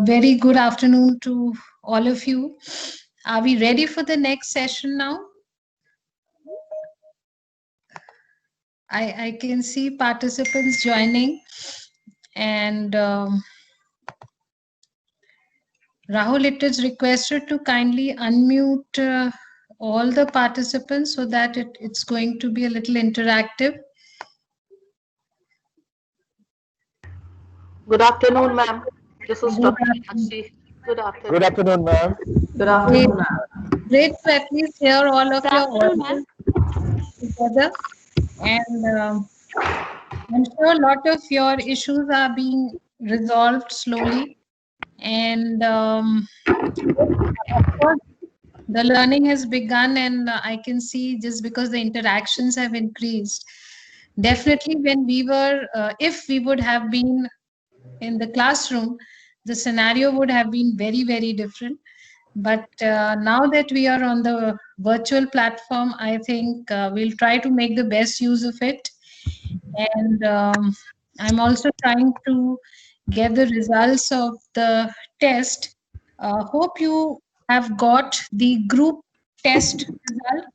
Very good afternoon to all of you. Are we ready for the next session now? I can see participants joining, and Rahul, it is requested to kindly unmute all the participants so that it's going to be a little interactive. Good afternoon, ma'am. This is Good Dr. afternoon. Meenakshi. Good Good afternoon. afternoon, ma'am. Good Great, afternoon, ma'am. great to at least hear all of Good your afternoon, ma'am. voices together. And I'm sure a lot of your issues are being resolved slowly. And of course, the learning has begun, and I can see just because the interactions have increased. Definitely, when we were, if we would have been in the classroom, the scenario would have been very, very different. But now that we are on the virtual platform, I think we'll try to make the best use of it. And I'm also trying to get the results of the test. Hope you have got the group test result,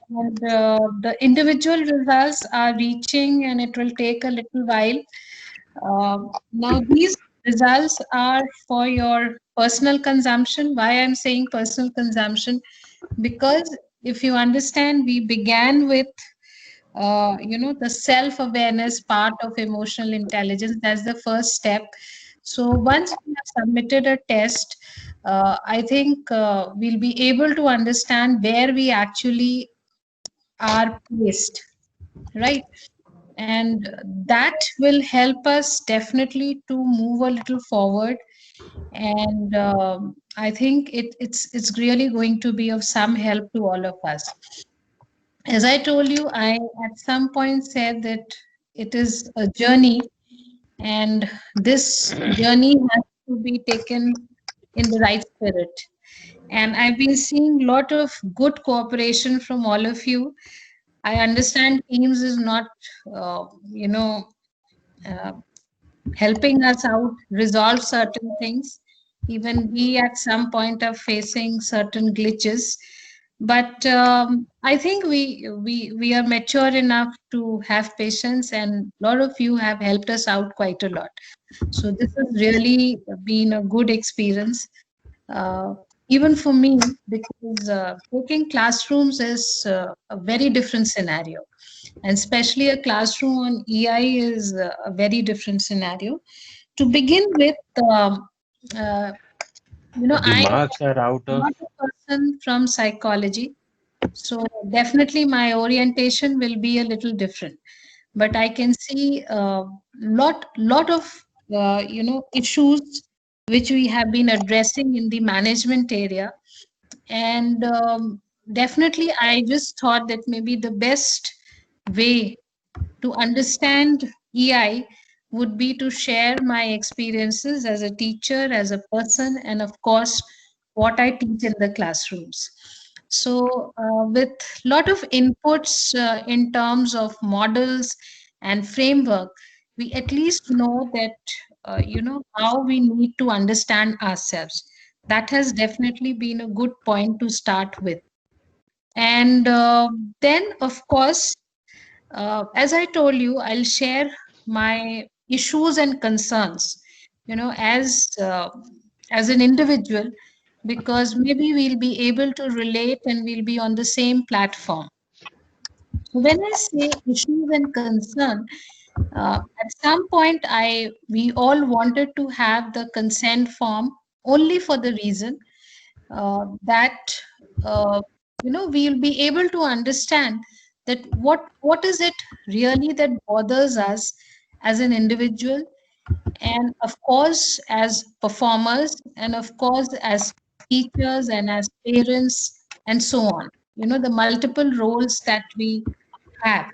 and the individual results are reaching, and it will take a little while. Now, these results are for your personal consumption. Why I'm saying personal consumption? Because if you understand, we began with the self-awareness part of emotional intelligence. That's the first step. So once we have submitted a test, I think we'll be able to understand where we actually are placed, right? And that will help us definitely to move a little forward. And I think it's really going to be of some help to all of us. As I told you, I at some point said that it is a journey, and this journey has to be taken in the right spirit. And I've been seeing a lot of good cooperation from all of you. I understand Teams is not, uh, you know, uh, helping us out resolve certain things. Even we at some point are facing certain glitches, but I think we are mature enough to have patience, and a lot of you have helped us out quite a lot. So this has really been a good experience, uh, even for me, because taking classrooms is a very different scenario, and especially a classroom on EI is a very different scenario. To begin with, uh, The I marks are out am of. not a person from psychology, so definitely my orientation will be a little different. But I can see a lot of issues which we have been addressing in the management area, and definitely I just thought that maybe the best way to understand EI would be to share my experiences as a teacher, as a person, and of course, what I teach in the classrooms. So, with lot of inputs in terms of models and framework, we at least know that how we need to understand ourselves. That has definitely been a good point to start with. And then, of course, as I told you, I'll share my issues and concerns, as an individual, because maybe we'll be able to relate and we'll be on the same platform. So when I say issues and concern, at some point, we all wanted to have the consent form only for the reason that uh, we'll be able to understand that what is it really that bothers us as an individual, and of course as performers, and of course as teachers and as parents, and so on. The multiple roles that we have,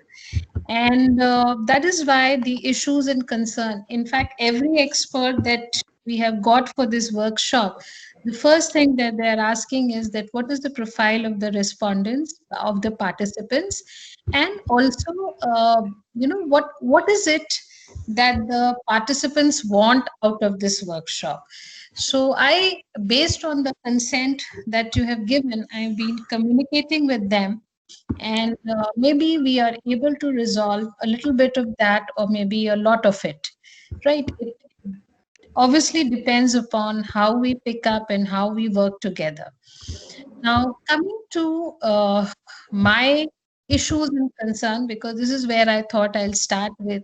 and that is why the issues and concern. In fact, every expert that we have got for this workshop, the first thing that they're asking is that what is the profile of the respondents, of the participants, and also, what is it that the participants want out of this workshop. So I, based on the consent that you have given, I've been communicating with them, and maybe we are able to resolve a little bit of that, or maybe a lot of it, right? It obviously depends upon how we pick up and how we work together. Now, coming to my issues and concern, because this is where I thought I'll start with,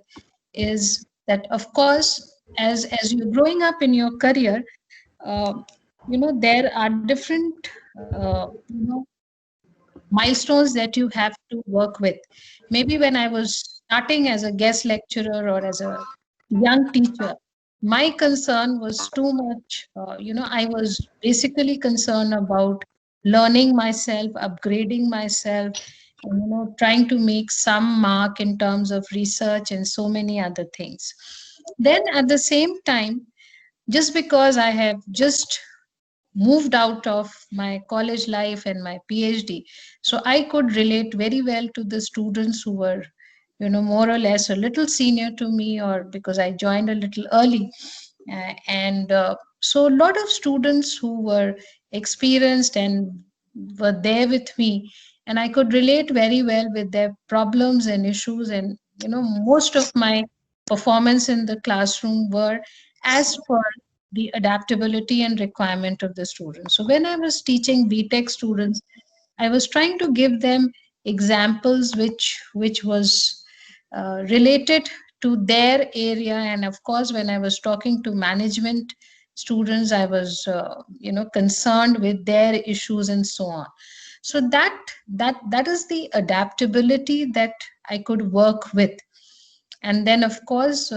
is that of course, as you're growing up in your career, uh, there are different milestones that you have to work with. Maybe when I was starting as a guest lecturer or as a young teacher, my concern was too much. I was basically concerned about learning myself, upgrading myself, and, trying to make some mark in terms of research and so many other things. Then at the same time, just because I have just moved out of my college life and my PhD. So I could relate very well to the students who were, more or less a little senior to me, or because I joined a little early. And so a lot of students who were experienced and were there with me, and I could relate very well with their problems and issues. And, most of my performance in the classroom were as per the adaptability and requirement of the students. So when I was teaching BTech students, I was trying to give them examples which was related to their area. And of course, when I was talking to management students, I was concerned with their issues and so on. So that is the adaptability that I could work with. And then of course,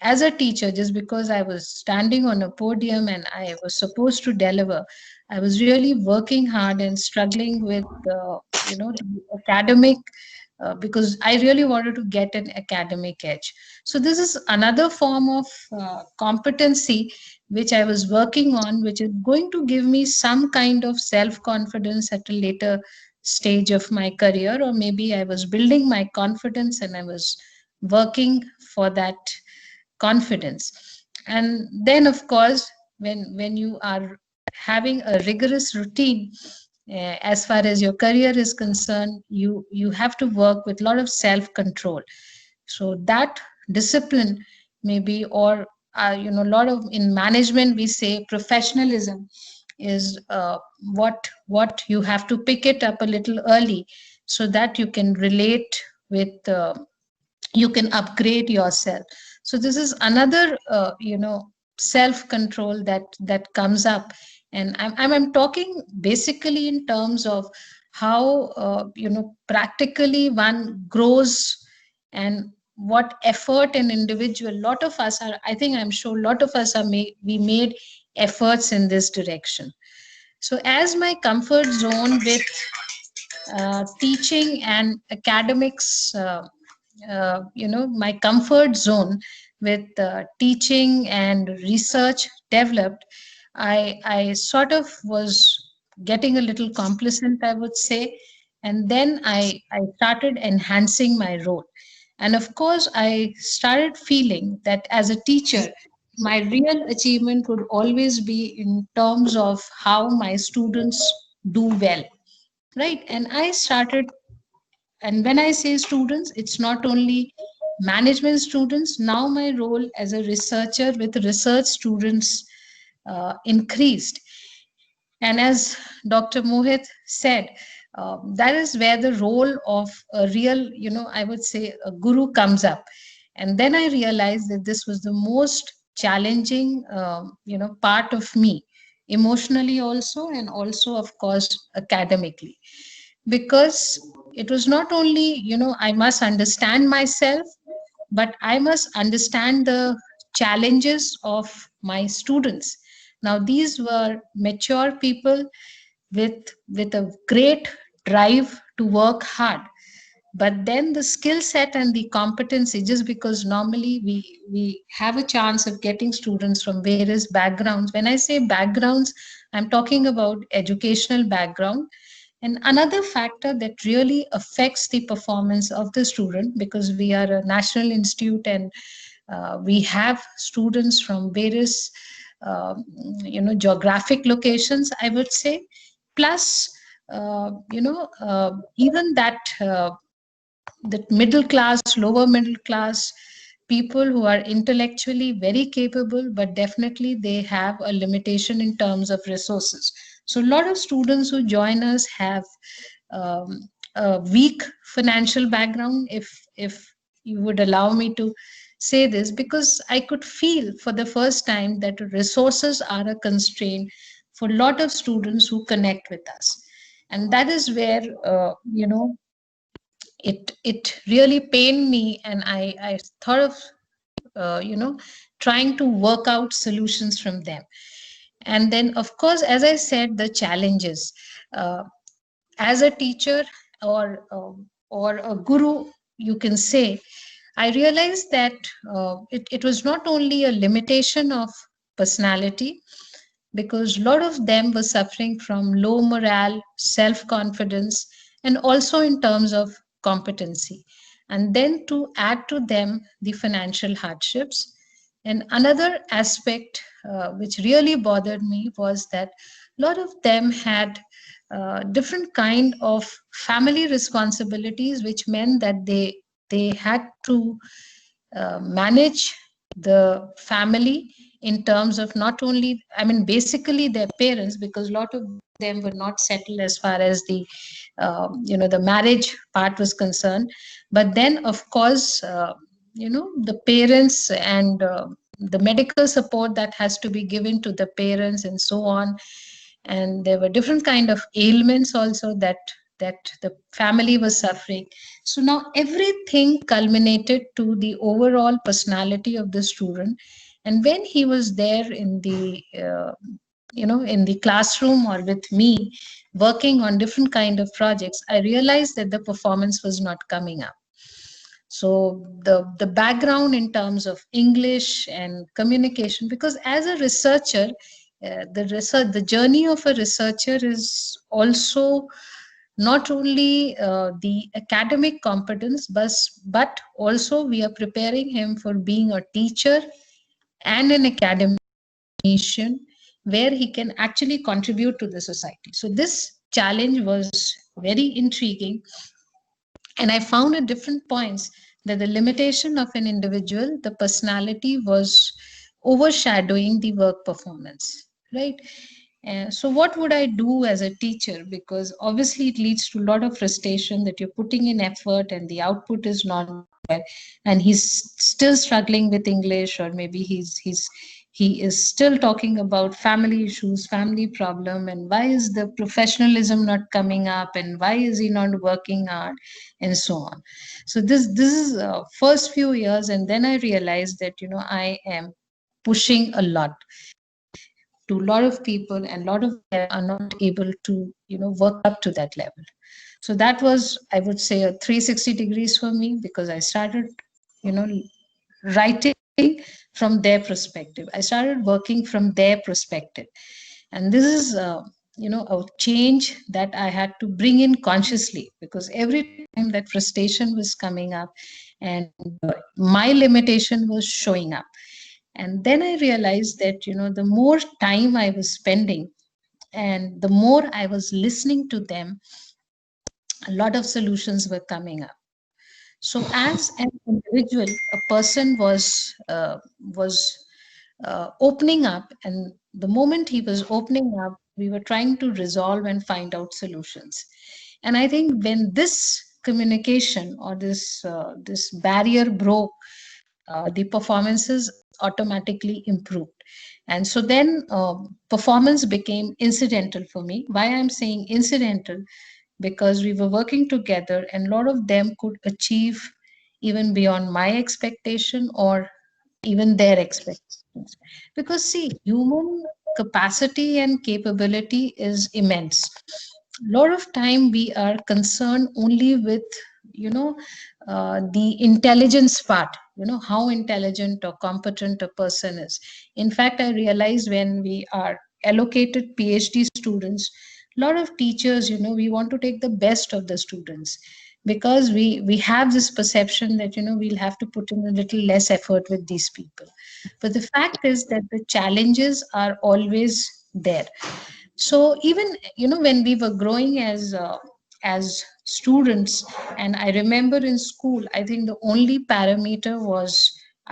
as a teacher, just because I was standing on a podium and I was supposed to deliver, I was really working hard and struggling with the academic, because I really wanted to get an academic edge. So this is another form of competency which I was working on, which is going to give me some kind of self confidence at a later stage of my career. Or maybe I was building my confidence and I was working for that confidence. And then of course, when you are having a rigorous routine, as far as your career is concerned, you have to work with a lot of self control. So that discipline, maybe, or a lot of, in management we say professionalism, is what you have to pick it up a little early, so that you can relate with, you can upgrade yourself. So this is another self control that comes up. And I'm talking basically in terms of how practically one grows, and what effort an individual, lot of us are, I think, I'm sure, lot of us are we made efforts in this direction. So as my comfort zone with teaching and academics, my comfort zone with teaching and research developed, I sort of was getting a little complacent, I would say. And then I started enhancing my role. And of course, I started feeling that as a teacher, my real achievement would always be in terms of how my students do well, right? And I started, and when I say students, it's not only management students. Now my role as a researcher with research students increased. And as Dr. Mohit said, that is where the role of a real, I would say, a guru comes up. And then I realized that this was the most challenging, part of me, emotionally also, and also, of course, academically. Because it was not only, I must understand myself, but I must understand the challenges of my students. Now these were mature people with a great drive to work hard. But then the skill set and the competency, just because normally we have a chance of getting students from various backgrounds. When I say backgrounds, I'm talking about educational background. And another factor that really affects the performance of the student, because we are a national institute, and We have students from various geographic locations, I would say, plus even that middle class, lower middle class people who are intellectually very capable, but definitely they have a limitation in terms of resources. So, a lot of students who join us have a weak financial background, if you would allow me to say this, because I could feel for the first time that resources are a constraint for a lot of students who connect with us. And that is where it really pained me, and I thought of trying to work out solutions from them. And then, of course, as I said, the challenges, uh, as a teacher, or a guru, you can say, I realized that it was not only a limitation of personality, because a lot of them were suffering from low morale, self confidence, and also in terms of competency. And then to add to them the financial hardships. And another aspect which really bothered me was that a lot of them had different kind of family responsibilities, which meant that they had to manage the family in terms of not only, I mean, basically their parents, because a lot of them were not settled as far as the marriage part was concerned. But then, of course, the parents and the medical support that has to be given to the parents and so on. And there were different kind of ailments also that the family was suffering. So now everything culminated to the overall personality of the student. And when he was there in the classroom or with me, working on different kind of projects, I realized that the performance was not coming up. So the background in terms of English and communication, because as a researcher, the journey of a researcher is also not only the academic competence, but also we are preparing him for being a teacher and an academician, where he can actually contribute to the society. So this challenge was very intriguing, and I found at different points that the limitation of an individual, the personality, was overshadowing the work performance, right? So what would I do as a teacher? Because obviously it leads to a lot of frustration that you're putting in effort and the output is not there, and he's still struggling with English, or maybe he is still talking about family issues, family problem, and why is the professionalism not coming up, and why is he not working hard, and so on. So this is first few years, and then I realized that I am pushing a lot to a lot of people, and a lot of them are not able to work up to that level. So that was, I would say, a 360 degrees for me, because I started you know writing from their perspective. I started working from their perspective. And this is a change that I had to bring in consciously, because every time that frustration was coming up, and my limitation was showing up. And then I realized that the more time I was spending, and the more I was listening to them, a lot of solutions were coming up. So as an individual, a person was opening up, and the moment he was opening up, we were trying to resolve and find out solutions. And I think when this communication, or this barrier broke, the performances automatically improved. And so then performance became incidental for me. Why I'm saying incidental? Because we were working together, and a lot of them could achieve even beyond my expectation, or even their expectations. Because see, human capacity and capability is immense. A lot of time we are concerned only with you know the intelligence part, how intelligent or competent a person is. In fact, I realize when we are allocated PhD students, a lot of teachers, we want to take the best of the students, because we have this perception that we'll have to put in a little less effort with these people. But the fact is that the challenges are always there. So even when we were growing as students, and I remember in school, I think the only parameter was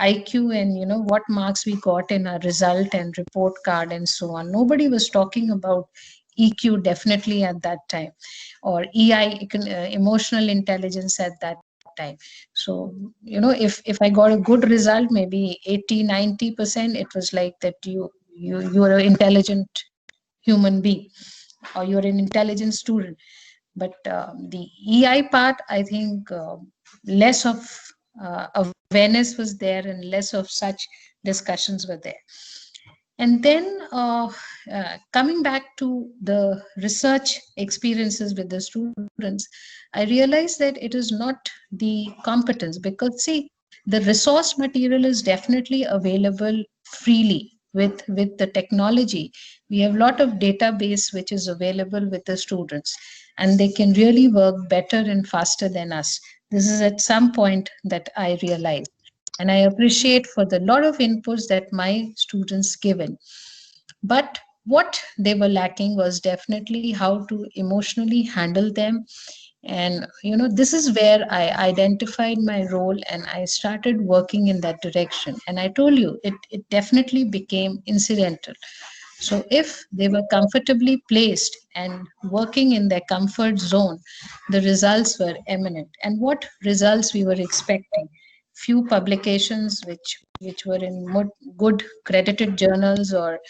IQ, and what marks we got in our result and report card and so on. Nobody was talking about EQ definitely at that time, or emotional intelligence at that time. So if I got a good result, maybe 80-90%, it was like that you are an intelligent human being, or you're an intelligent student. But the EI part, I think less of awareness was there, and less of such discussions were there. And then coming back to the research experiences with the students, I realized that it is not the competence, because see, the resource material is definitely available freely with the technology. We have a lot of database which is available with the students, and they can really work better and faster than us. This is at some point that I realized, and I appreciate for the lot of inputs that my students given. But what they were lacking was definitely how to emotionally handle them. And this is where I identified my role, and I started working in that direction. And I told you, it definitely became incidental. So if they were comfortably placed and working in their comfort zone, the results were eminent. And what results we were expecting? Few publications which were in good credited journals, or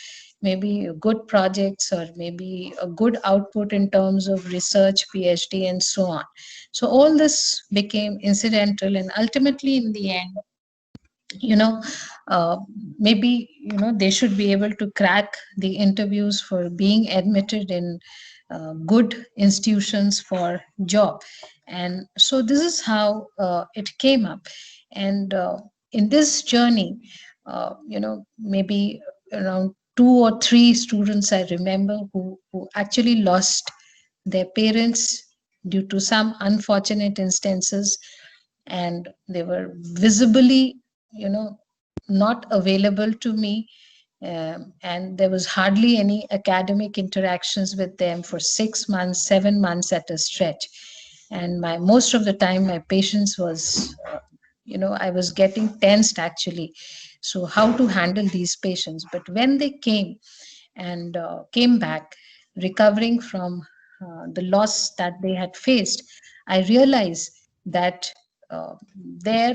maybe good projects, or maybe a good output in terms of research, PhD, and so on. So all this became incidental, and ultimately in the end, you know uh, maybe they should be able to crack the interviews for being admitted in good institutions for job. And so this is how it came up. And in this journey, maybe around two or three students I remember who actually lost their parents due to some unfortunate instances, and they were visibly you know not available to me. And there was hardly any academic interactions with them for 6 months, 7 months at a stretch. And my most of the time my patience was I was getting tensed actually. So how to handle these patients? But when they came and came back recovering from the loss that they had faced, I realized that their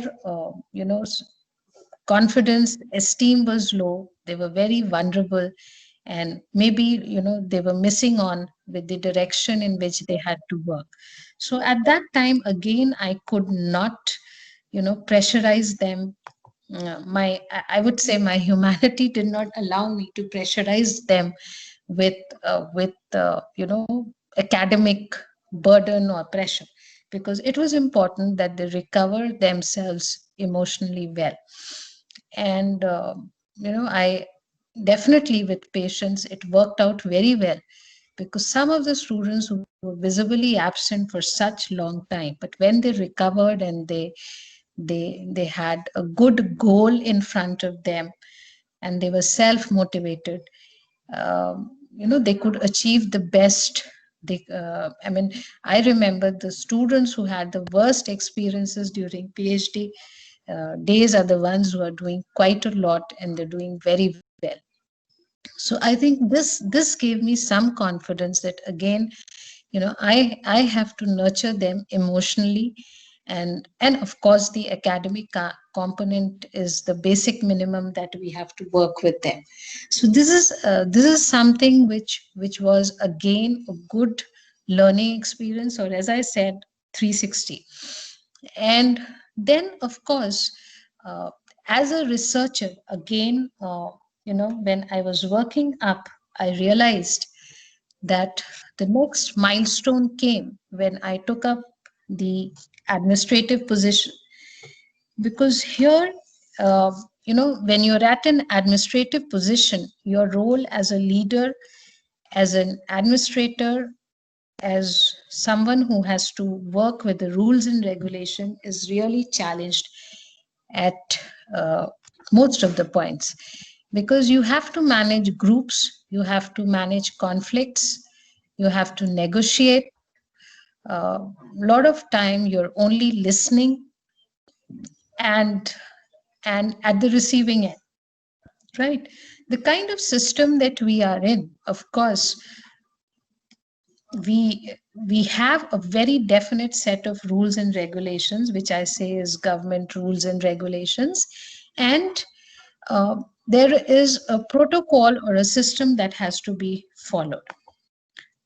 confidence, esteem was low. They were very vulnerable, and maybe they were missing on with the direction in which they had to work. So at that time again, I could not pressurize them. I would say my humanity did not allow me to pressurize them with academic burden or pressure, because it was important that they recover themselves emotionally well. And I definitely, with patience, it worked out very well, because some of the students who were visibly absent for such long time, but when they recovered and they had a good goal in front of them, and they were self motivated, they could achieve the best. I mean, I remember the students who had the worst experiences during PhD days are the ones who are doing quite a lot, and they're doing very well. So I think this gave me some confidence that again, I have to nurture them emotionally. And of course the academic component is the basic minimum that we have to work with them. So this is something which was again a good learning experience, or as I said, 360. And then of course, uh, as a researcher again, when I was working up, I realized that the next milestone came when I took up the administrative position. Because here, when you're at an administrative position, your role as a leader, as an administrator, as someone who has to work with the rules and regulation is really challenged at uh, most of the points, because you have to manage groups, you have to manage conflicts, you have to negotiate. A lot of time you're only listening and at the receiving end, right? The kind of system that we are in, of course, we have a very definite set of rules and regulations, which I say is government rules and regulations, and uh, there is a protocol or a system that has to be followed.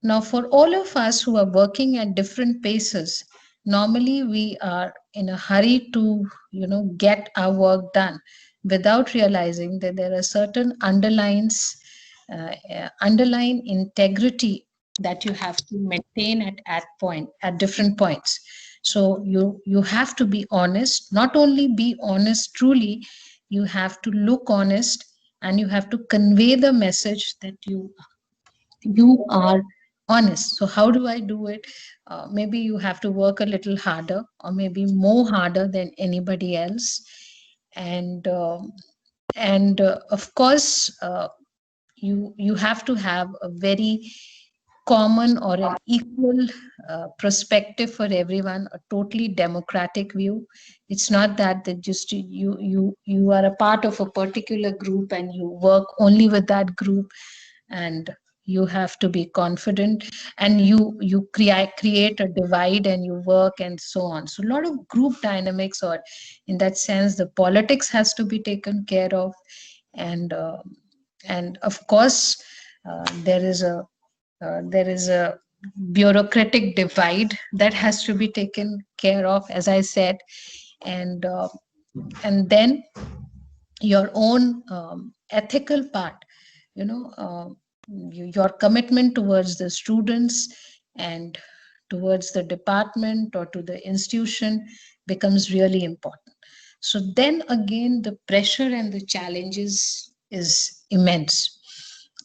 Now, for all of us who are working at different paces, normally we are in a hurry to, get our work done without realizing that there are certain underlying integrity that you have to maintain at different points. So you have to be honest, not only be honest truly, you have to look honest, and you have to convey the message that you are honest. So how do I do it? Maybe you have to work a little harder, or maybe more harder than anybody else, and of course, you have to have a very common or an equal perspective for everyone, a totally democratic view. It's not that just you are a part of a particular group and you work only with that group, and you have to be confident, and you create a divide and you work and so on. So a lot of group dynamics, or in that sense the politics has to be taken care of. And uh, and of course, there is a bureaucratic divide that has to be taken care of, as I said. And uh, and then your own ethical part, you know uh, your commitment towards the students and towards the department or to the institution becomes really important. So then again, the pressure and the challenges is immense,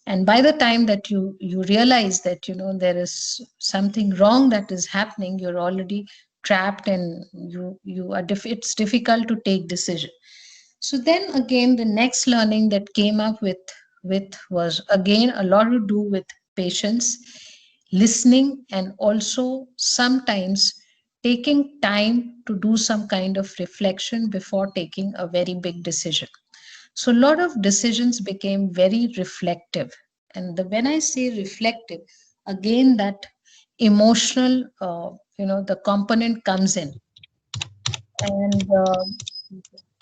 and by the time that you realize that there is something wrong that is happening, you're already trapped, and it's difficult to take decision. So then again, the next learning that came up with was again a lot to do with patience, listening, and also sometimes taking time to do some kind of reflection before taking a very big decision. So a lot of decisions became very reflective. And when I say reflective, again, that emotional, the component comes in. And uh,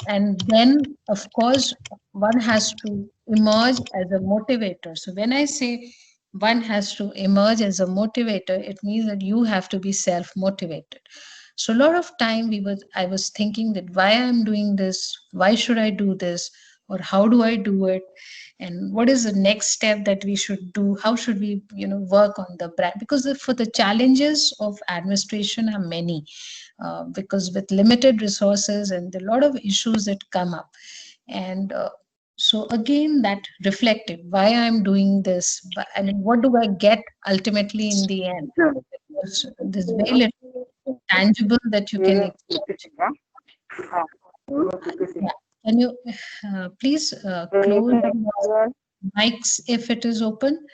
and then of course one has to emerge as a motivator. So when I say one has to emerge as a motivator, it means that you have to be self motivated. So a lot of time I was thinking that why I'm doing this, why should I do this, or how do I do it, and what is the next step that we should do, how should we work on the brand, because for the challenges of administration are many, because with limited resources and a lot of issues that come up. And so again, that reflective why I'm doing this, I mean, what do I get ultimately in the end, because there's very little tangible that you can expect. Yeah. Can you please close your mics if it is open?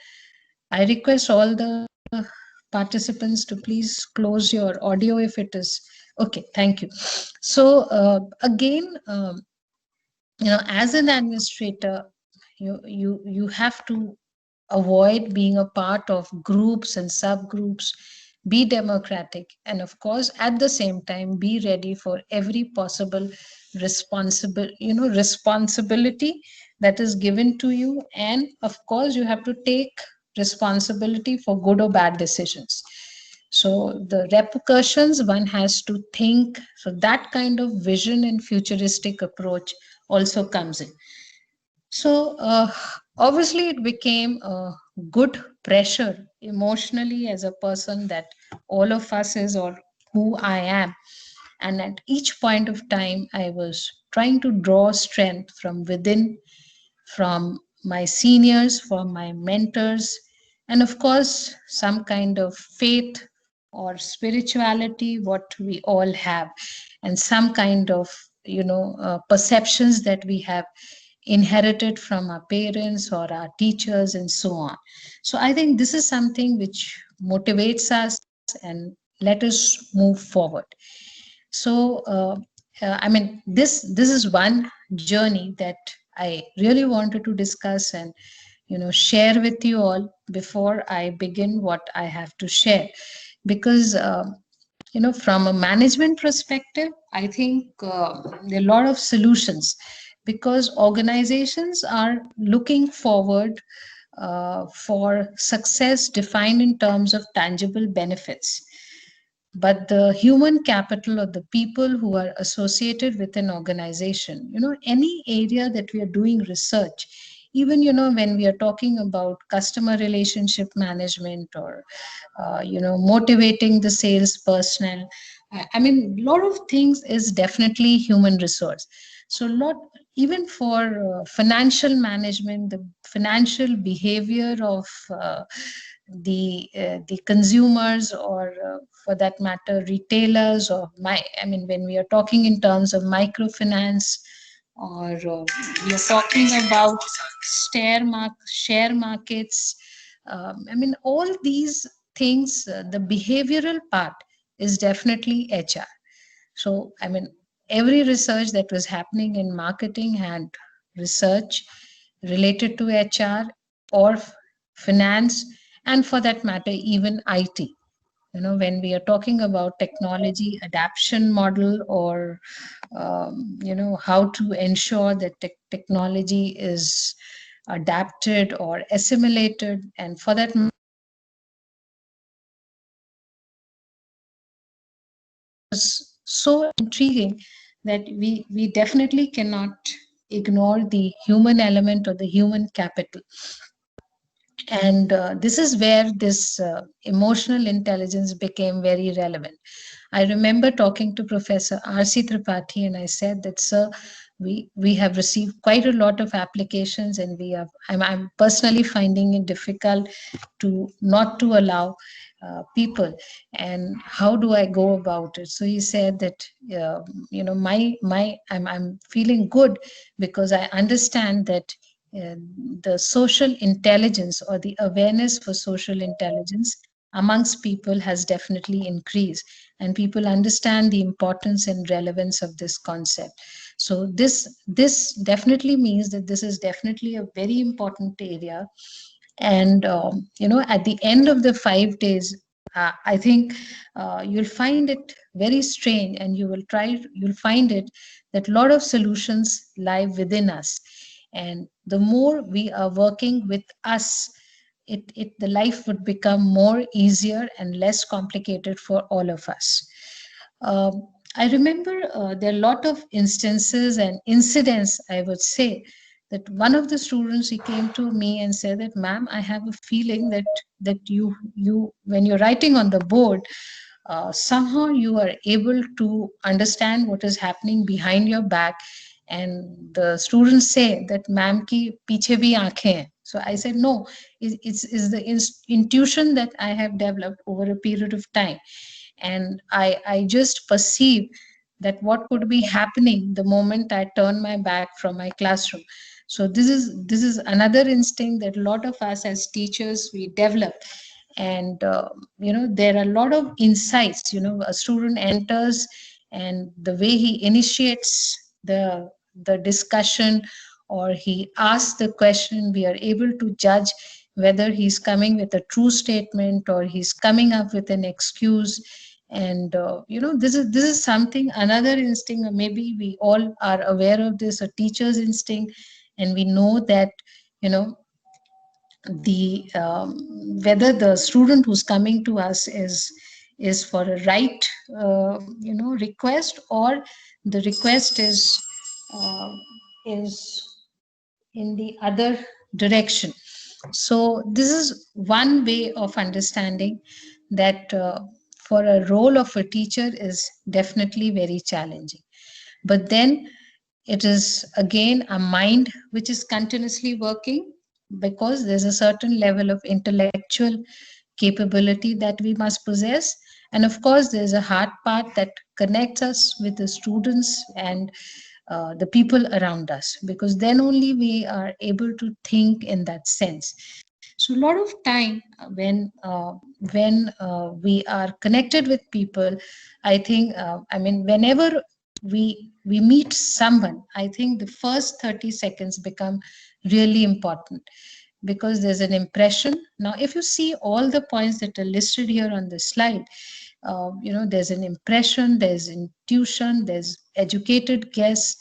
I request all the participants to please close your audio if it is okay. Thank you. So again, as an administrator, you have to avoid being a part of groups and subgroups, be democratic, and of course at the same time be ready for every possible responsibility that is given to you. And of course you have to take responsibility for good or bad decisions. So the repercussions one has to think, so that kind of vision and futuristic approach also comes in. So obviously, it became a good pressure emotionally as a person that all of us is, or who I am. And at each point of time, I was trying to draw strength from within, from my seniors, from my mentors, and of course some kind of faith or spirituality what we all have, and some kind of perceptions that we have inherited from our parents or our teachers and so on. So I think this is something which motivates us and let us move forward. So I mean, this is one journey that I really wanted to discuss and share with you all before I begin what I have to share, because from a management perspective, I think there are a lot of solutions, because organizations are looking forward for success defined in terms of tangible benefits, but the human capital or the people who are associated with an organization, any area that we are doing research, even when we are talking about customer relationship management or motivating the sales personnel, I mean a lot of things is definitely human resource. So lot, even for financial management, the financial behavior of the consumers, or for that matter retailers, or I mean when we are talking in terms of microfinance, or we are talking about share markets, I mean all these things, the behavioral part is definitely HR. So I mean every research that was happening in marketing had research related to HR or finance, and for that matter even IT. When we are talking about technology adaptation model, or how to ensure that technology is adapted or assimilated, and for that matter was so intriguing that we definitely cannot ignore the human element or the human capital. And this is where this emotional intelligence became very relevant. I remember talking to Professor R.C. Tripathi, and I said that, sir, we have received quite a lot of applications, and I'm personally finding it difficult to not to allow people. And how do I go about it? So he said that I'm feeling good because I understand that uh, the social intelligence or the awareness for social intelligence amongst people has definitely increased, and people understand the importance and relevance of this concept. So this definitely means that this is definitely a very important area. And at the end of the 5 days, I think you'll find it very strange, and you'll find it that a lot of solutions lie within us, and the more we are working with us, the life would become more easier and less complicated for all of us. I remember there are a lot of instances and incidents, I would say, that one of the students, he came to me and said that, ma'am, I have a feeling that you when you're writing on the board, somehow you are able to understand what is happening behind your back. And the students say that, ma'am ki piche bhi aankhein hain. So I said, no, it's the intuition that I have developed over a period of time, and I just perceive that what could be happening the moment I turn my back from my classroom. So this is another instinct that a lot of us as teachers we develop. And there are a lot of insights. A student enters, and the way he initiates the discussion, or he asks the question, we are able to judge whether he's coming with a true statement or he's coming up with an excuse. And this is something, another instinct, or maybe we all are aware of this, a teacher's instinct. And we know that you know the whether the student who's coming to us is for a right request, or the request is in the other direction. So this is one way of understanding that for a role of a teacher is definitely very challenging. But then it is again a mind which is continuously working, because there's a certain level of intellectual capability that we must possess. And of course, there's a hard part that connects us with the students and the people around us, because then only we are able to think in that sense. So a lot of time when we are connected with people, I think I mean whenever we meet someone, I think the first 30 seconds become really important, because there's an impression. Now if you see all the points that are listed here on the slide, there's an impression, there's intuition, there's educated guess,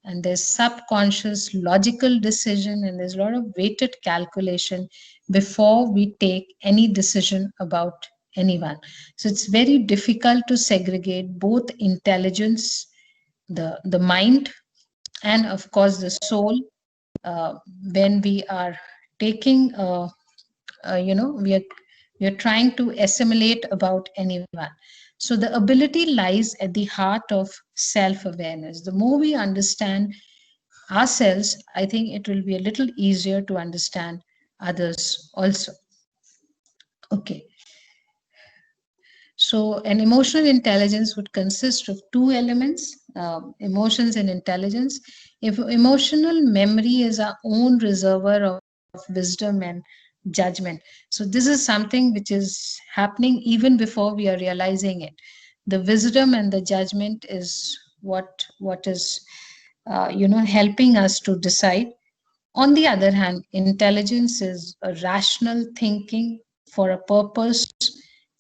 and there's subconscious logical decision, and there's a lot of weighted calculation before we take any decision about anyone. So it's very difficult to segregate both intelligence, the mind, and of course the soul, uh, when we are taking we are trying to assimilate about anyone. So the ability lies at the heart of self awareness. The more we understand ourselves, I think it will be a little easier to understand others also. Okay. So, an emotional intelligence would consist of two elements, emotions and intelligence. If emotional memory is our own reservoir of wisdom and judgment. So, this is something which is happening even before we are realizing it. The wisdom and the judgment is what is helping us to decide. On the other hand, intelligence is a rational thinking for a purpose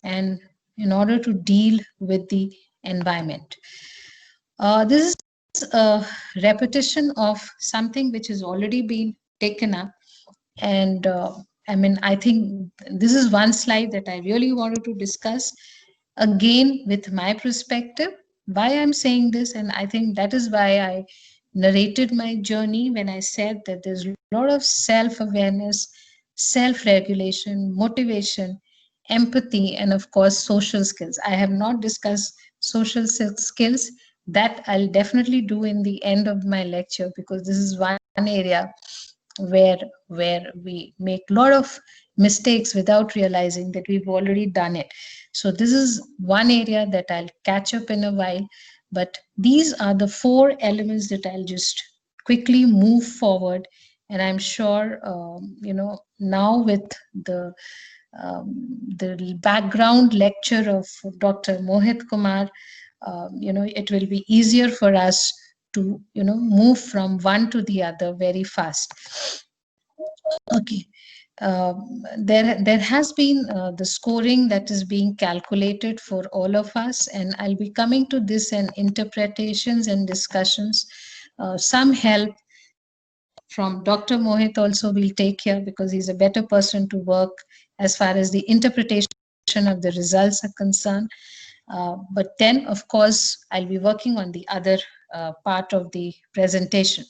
and in order to deal with the environment. This is a repetition of something which has already been taken up. And I think this is one slide that I really wanted to discuss again with my perspective, why I'm saying this. And I think that is why I narrated my journey when I said that there's a lot of self awareness, self regulation, motivation, empathy, and of course, social skills. I have not discussed social skills. That I'll definitely do in the end of my lecture, because this is one area where we make a lot of mistakes without realizing that we've already done it. So this is one area that I'll catch up in a while, but these are the four elements that I'll just quickly move forward. And I'm sure now with the the background lecture of Dr. Mohit Kumar, it will be easier for us to move from one to the other very fast. Okay. There has been the scoring that is being calculated for all of us, and I'll be coming to this and interpretations and discussions. Some help from Dr. Mohit also will take here, because he's a better person to work as far as the interpretation of the results are concerned. But then, of course, I'll be working on the other part of the presentation.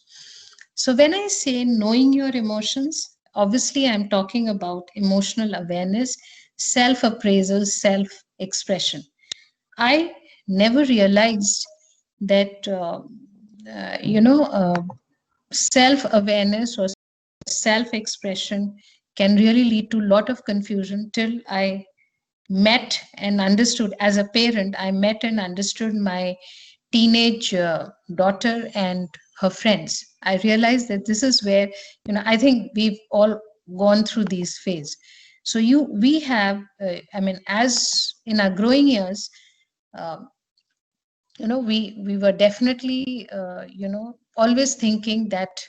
So, when I say knowing your emotions, obviously I'm talking about emotional awareness, self appraisal, self expression. I never realized that, self awareness or self expression can really lead to a lot of confusion till I met and understood. As a parent, I met and understood my teenage daughter and her friends. I realized that this is where, I think we've all gone through these phases. So we have, as in our growing years, uh, we were definitely, always thinking that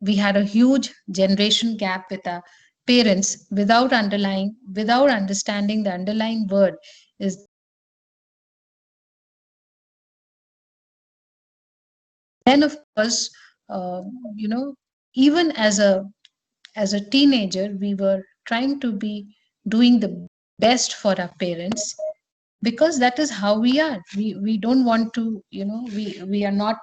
we had a huge generation gap with our parents, without understanding the underlying word is that our parents were always speaking up the wrong words. And then of course, uh, you know even as a teenager, we were trying to be doing the best for our parents, because that is how we are. We don't want to, we are not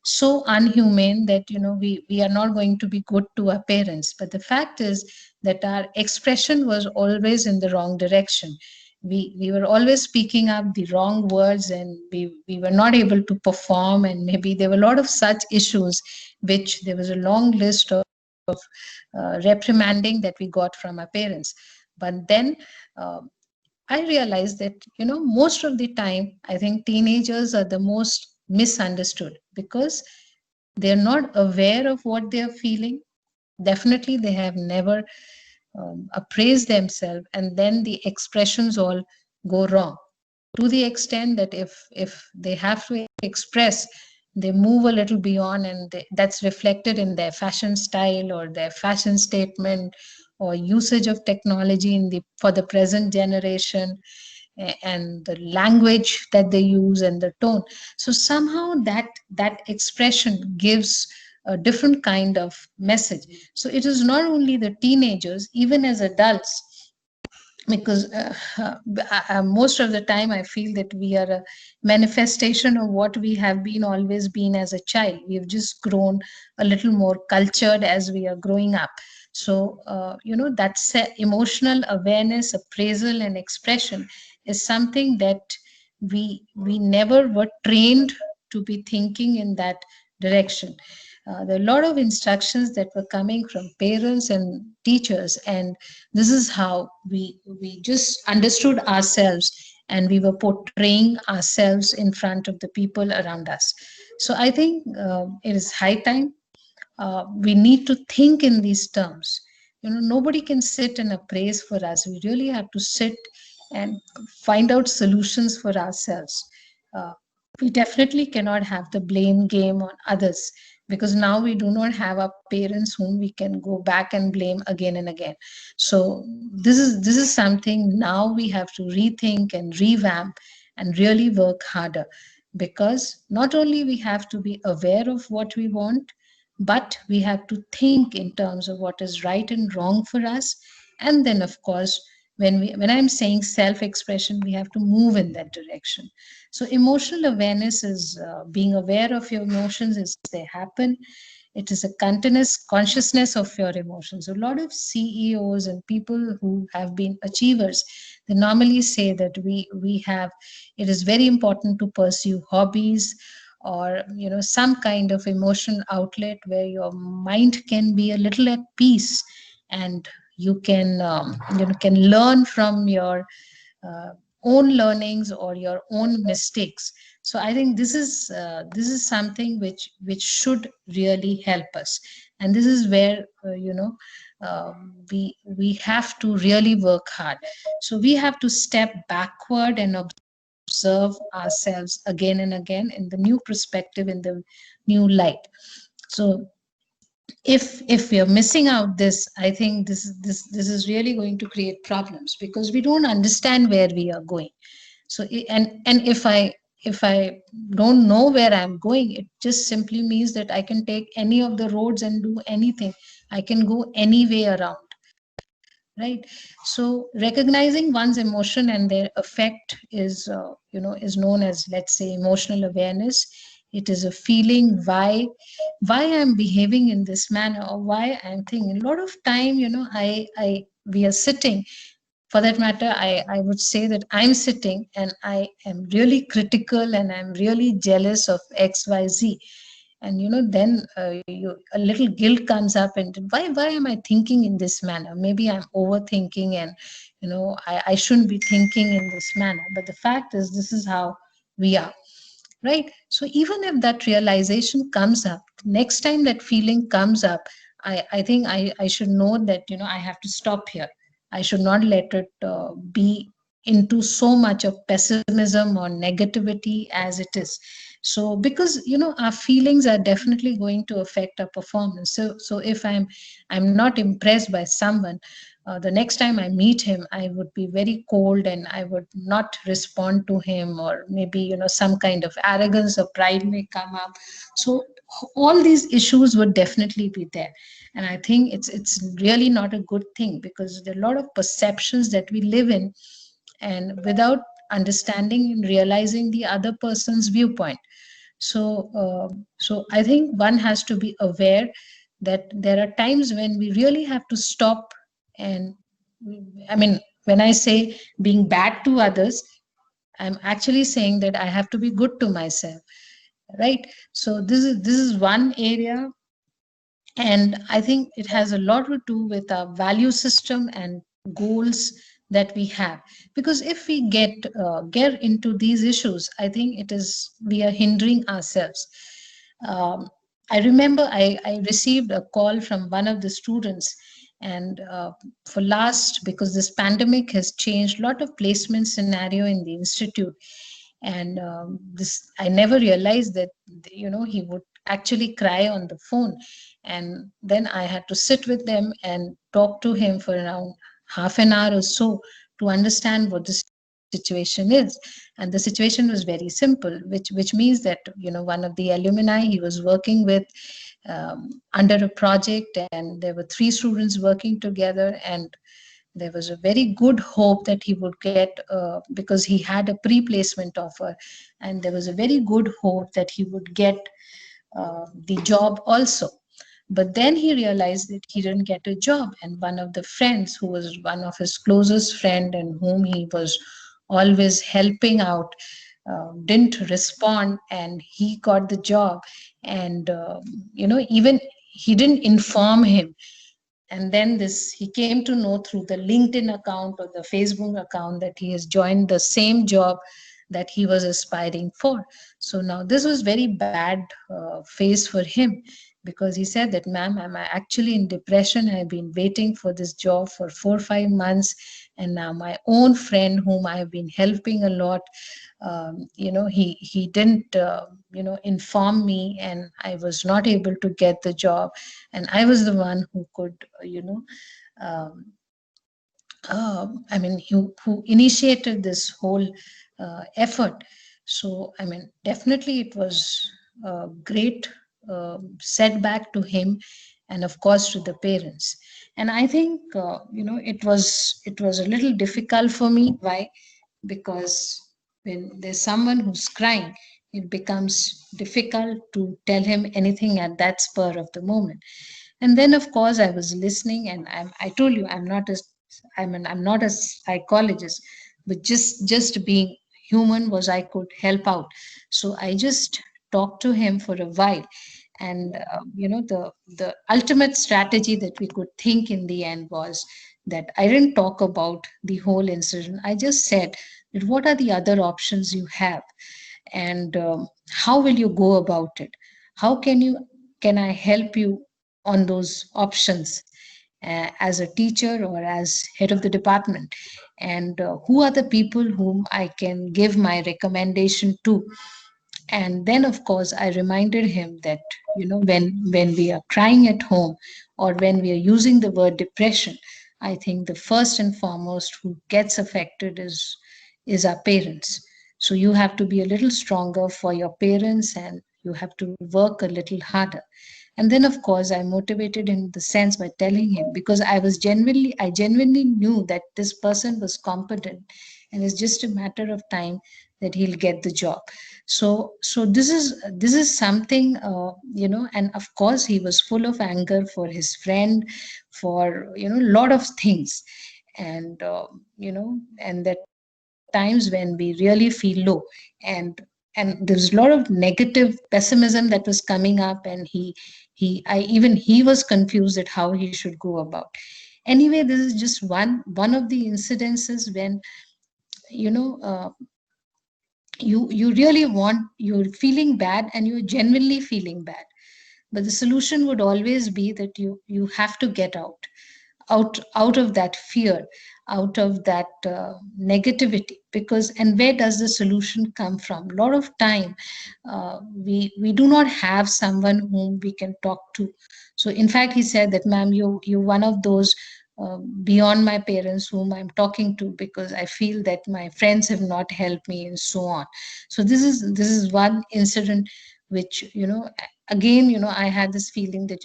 so unhumane that we are not going to be good to our parents. But the fact is that our expression was always in the wrong direction. We were always speaking up the wrong words, and we were not able to perform, and maybe there were a lot of such issues, which there was a long list of of reprimanding that we got from our parents. But then I realized that, most of the time, I think teenagers are the most misunderstood because they're not aware of what they're feeling. Definitely, they have never appraised themselves, and then the expressions all go wrong to the extent that if they have to express, they move a little beyond, and that's reflected in their fashion style or their fashion statement or usage of technology in the for the present generation, and the language that they use and the tone. So somehow that expression gives a different kind of message. So it is not only the teenagers, even as adults, because most of the time I feel that we are a manifestation of what we have been always been as a child. We've just grown a little more cultured as we are growing up. So that's emotional awareness, appraisal, and expression is something that we never were trained to be thinking in that direction. There are a lot of instructions that were coming from parents and teachers, and this is how we just understood ourselves, and we were portraying ourselves in front of the people around us. So I think it is high time we need to think in these terms. Nobody can sit and appraise for us. We really have to sit and find out solutions for ourselves. uh, we definitely cannot have the blame game on others, because now we do not have our parents whom we can go back and blame again and again. So this is something now we have to rethink and revamp and really work harder, because not only we have to be aware of what we want, but we have to think in terms of what is right and wrong for us. And then, of course, when I'm saying self expression, we have to move in that direction. So emotional awareness is being aware of your emotions as they happen. It is a continuous consciousness of your emotions. A lot of CEOs and people who have been achievers, they normally say that we have it is very important to pursue hobbies, or some kind of emotional outlet where your mind can be a little at peace, and you can can learn from your uh, own learnings or your own mistakes. So I think this is something which should really help us, and this is where we have to really work hard. So we have to step backward and observe ourselves again and again in the new perspective, in the new light. So if we are missing out this, I think this is really going to create problems, because we don't understand where we are going. So and if I don't know where I'm going, it just simply means that I can take any of the roads and do anything. I can go any way around, right? So recognizing one's emotion and their effect is known as, let's say, emotional awareness. It is a feeling why I'm behaving in this manner, or why I'm thinking. A lot of time, I we are sitting, for that matter, I would say that I'm sitting and I am really critical and I'm really jealous of XYZ. And then a little guilt comes up, and why am I thinking in this manner? Maybe I'm overthinking, and I shouldn't be thinking in this manner. But the fact is, this is how we are, right? So even if that realization comes up, next time that feeling comes up, I think I should know that I have to stop here. I should not let it be into so much of pessimism or negativity as it is. So because our feelings are definitely going to affect our performance. So if I'm not impressed by someone, the next time I meet him, I would be very cold and I would not respond to him, or maybe some kind of arrogance or pride may come up. So all these issues would definitely be there, and I think it's really not a good thing, because there are a lot of perceptions that we live in, and without understanding and realizing the other person's viewpoint. So I think one has to be aware that there are times when we really have to stop. And I mean, when I say being bad to others, I'm actually saying that I have to be good to myself, right? So this is one area And I think it has a lot to do with our value system and goals that we have. Because if we get into these issues, I think it is we are hindering ourselves. um, I remember I received a call from one of the students, and for last, because this pandemic has changed a lot of placement scenario in the institute, and this I never realized that he would actually cry on the phone, and then I had to sit with them and talk to him for around half an hour or so to understand what the situation is. And the situation was very simple, which means that one of the alumni he was working with under a project, and there were three students working together, and there was a very good hope that he would get, because he had a pre-placement offer, and there was a very good hope that he would get the job also. But then he realized that he didn't get a job, and one of the friends, who was one of his closest friend and whom he was always helping out, didn't respond, and he got the job. And even he didn't inform him. And then this he came to know through the LinkedIn account or the Facebook account that he has joined the same job that he was aspiring for. So now this was very bad phase for him, because he said that, ma'am, I'm actually in depression. I've been waiting for this job for 4 or 5 months, and now my own friend whom I have been helping a lot, he didn't inform me, and I was not able to get the job, and I was the one who could um, I mean, who initiated this whole effort. So, I mean, definitely it was a great setback to him, and of course to the parents. And I think it was a little difficult for me. Why? Because when there's someone who's crying, it becomes difficult to tell him anything at that spur of the moment. And then of course I was listening, and I told you I'm not a psychologist, but just being human was I could help out. So I just talked to him for a while, and the ultimate strategy that we could think in the end was that I didn't talk about the whole incident. I just said that what are the other options you have, and how will you go about it? How can I help you on those options, as a teacher or as head of the department, and who are the people whom I can give my recommendation to? And then of course I reminded him that when we are crying at home, or when we are using the word depression, I think the first and foremost who gets affected is our parents. So you have to be a little stronger for your parents, and you have to work a little harder. And then of course I motivated him in the sense by telling him, because I genuinely knew that this person was competent, and it's just a matter of time that he'll get the job. So this is something, and of course he was full of anger for his friend, for a lot of things. And and there are times when we really feel low, and there's a lot of negative pessimism that was coming up, and he was confused at how he should go about. Anyway, this is just one of the incidences when you know uh, you really want, you're feeling bad and you're genuinely feeling bad, but the solution would always be that you have to get out of that fear, out of that negativity. Because, and where does the solution come from? A lot of time, we do not have someone whom we can talk to. So in fact he said that, ma'am, you one of those beyond my parents whom I'm talking to, because I feel that my friends have not helped me, and so on. So this is one incident which, again, I had this feeling that,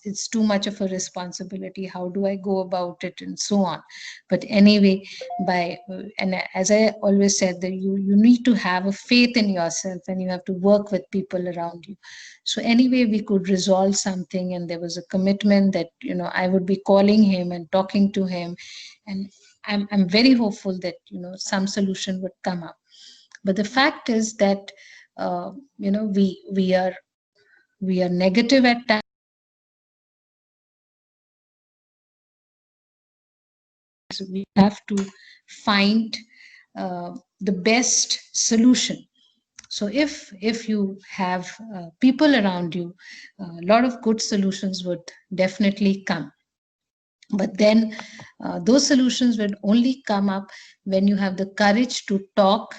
it's too much of a responsibility. How do I go about it, and so on. But anyway, and as I always said, that you need to have a faith in yourself, and you have to work with people around you. So anyway, we could resolve something, and there was a commitment that, I would be calling him and talking to him, and I'm very hopeful that, some solution would come up. But the fact is that, we are negative at times, we have to find the best solution. So if you have people around you, a lot of good solutions would definitely come. But then those solutions will only come up when you have the courage to talk,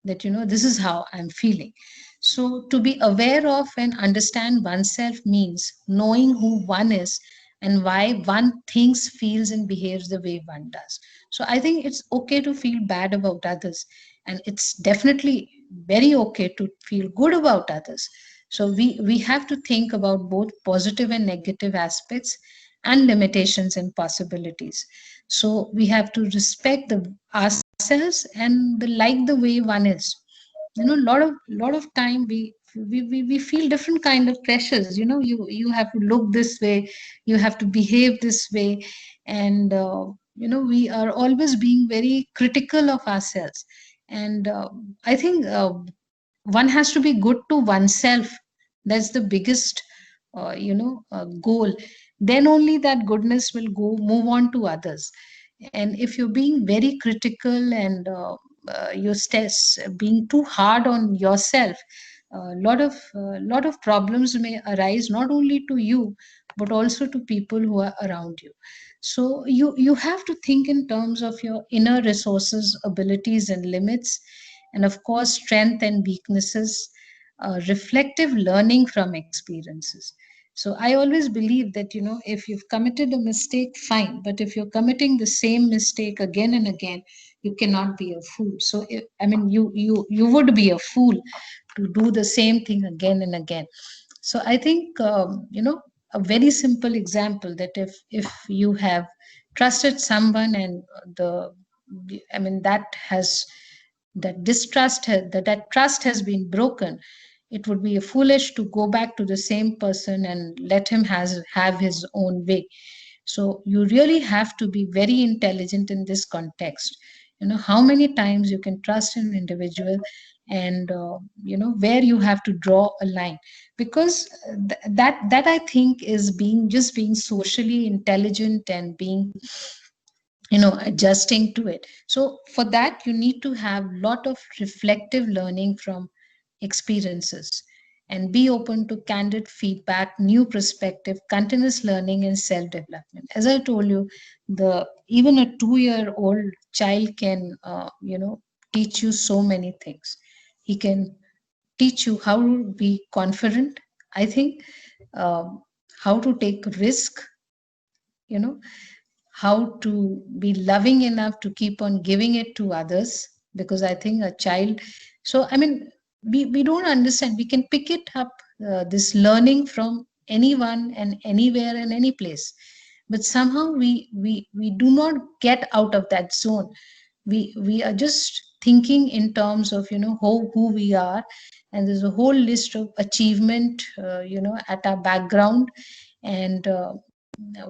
that this is how I'm feeling. So to be aware of and understand oneself means knowing who one is and why one thinks, feels, and behaves the way one does. So I think it's okay to feel bad about others, and it's definitely very okay to feel good about others. So we have to think about both positive and negative aspects, and limitations and possibilities. So we have to respect ourselves and like the way one is. A lot of time we feel different kind of pressures. You have to look this way, you have to behave this way, and we are always being very critical of ourselves. And I think one has to be good to oneself. That's the biggest goal. Then only that goodness will go move on to others. And if you're being very critical and you're being too hard on yourself, a lot of problems may arise, not only to you but also to people who are around you. So you have to think in terms of your inner resources, abilities, and limits, and of course strength and weaknesses, reflective learning from experiences. So I always believe that if you've committed a mistake, fine, but if you're committing the same mistake again and again, you cannot be a fool. So I mean, you would be a fool to do the same thing again and again. So I think a very simple example, that if you have trusted someone, and the I mean that that trust has been broken, it would be foolish to go back to the same person and let him have his own way. So you really have to be very intelligent in this context. How many times you can trust an individual, and where you have to draw a line. Because that I think is being socially intelligent, and being adjusting to it. So for that you need to have lot of reflective learning from experiences, and be open to candid feedback, new perspective, continuous learning, and self development. As I told you, the even a 2-year-old child can teach you so many things. He can teach you how to be confident, I think, um, how to take risk, you know how to be loving enough to keep on giving it to others. Because I think a child, so I mean, we don't understand, we can pick it up, this learning from anyone and anywhere and any place, but somehow we do not get out of that zone. We are just thinking in terms of who we are, and there's a whole list of achievement at our background. And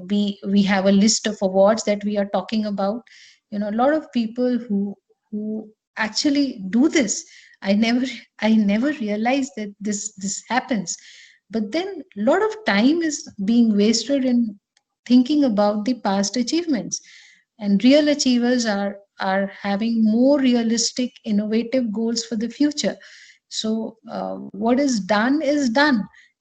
we have a list of awards that we are talking about. A lot of people who actually do this, I never realized that this happens. But then a lot of time is being wasted in thinking about the past achievements. And real achievers are having more realistic, innovative goals for the future. So what is done.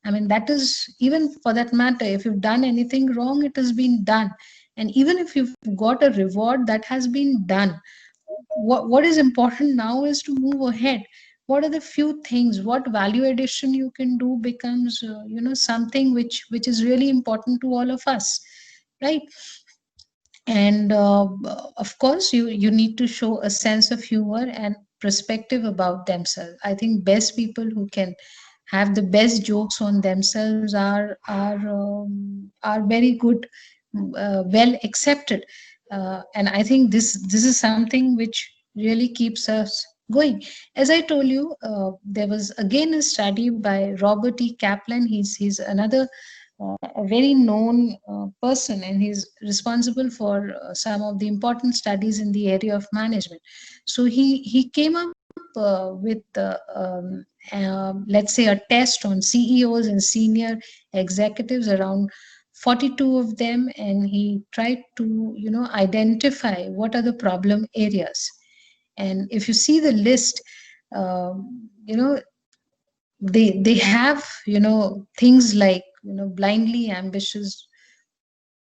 I mean, that is, even for that matter, if you've done anything wrong, it has been done. And even if you've got a reward, that has been done. What is important now is to move ahead. What are the few things, what value addition you can do becomes something which is really important to all of us, right? And of course you need to show a sense of humor and perspective about themselves. I think best people who can have the best jokes on themselves are very good, well accepted. And I think this is something which really keeps us going. As I told you, there was again a study by Robert E. Kaplan. He's another a very known person, and he's responsible for some of the important studies in the area of management. So he came up with let's say a test on CEOs and senior executives around 42 of them, and he tried to, identify what are the problem areas. And if you see the list, you know, they have, things like, blindly ambitious,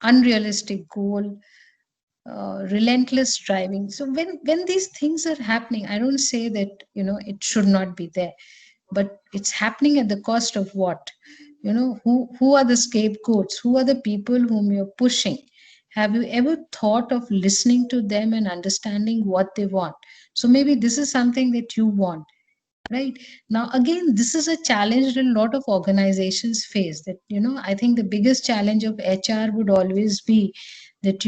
unrealistic goal, relentless driving. So when these things are happening, I don't say that, it should not be there, but it's happening at the cost of what? Who are the scapegoats? Who are the people whom you're pushing? Have you ever thought of listening to them and understanding what they want? So maybe this is something that you want. Right now, again, this is a challenge that a lot of organizations face. That, I think the biggest challenge of HR would always be that,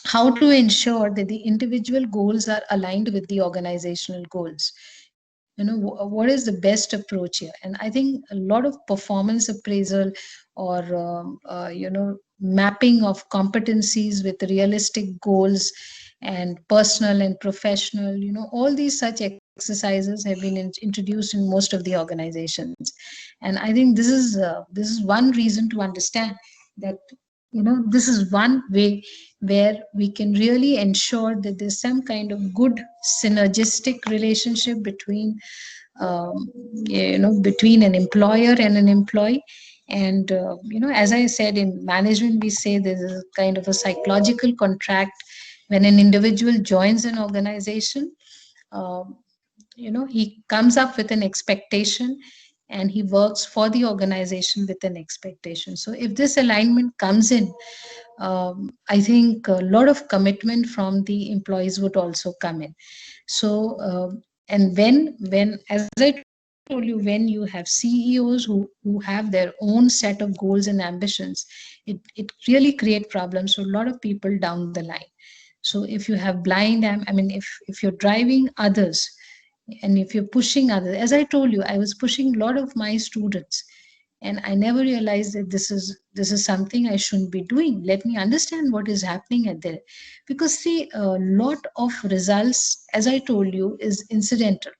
how to ensure that the individual goals are aligned with the organizational goals. What is the best approach here? And I think a lot of performance appraisal, or mapping of competencies with realistic goals, and personal and professional, all these such exercises have been introduced in most of the organizations. And I think this is one reason to understand that, this is one way where we can really ensure that there's some kind of good synergistic relationship between, between an employer and an employee. And as I said, in management we say there's a kind of a psychological contract. When an individual joins an organization, um, he comes up with an expectation, and he works for the organization with an expectation. So if this alignment comes in, I think a lot of commitment from the employees would also come in. So and when as I told you, when you have CEOs who have their own set of goals and ambitions, it really create problems for a lot of people down the line. So if you have I mean, if you're driving others, and if you're pushing others, as I told you, I was pushing a lot of my students, and I never realized that this is something I shouldn't be doing. Let me understand what is happening at there. Because see, a lot of results, as I told you, is incidental.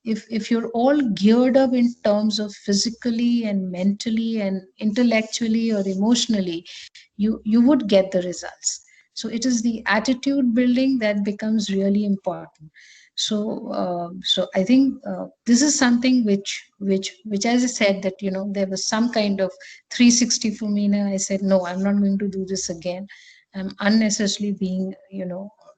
If you're all geared up in terms of physically and mentally and intellectually or emotionally, you would get the results. So it is the attitude building that becomes really important. So I think this is something which, as I said, that there was some kind of 360 for me. Now I said, no, I'm not going to do this again. I'm unnecessarily being,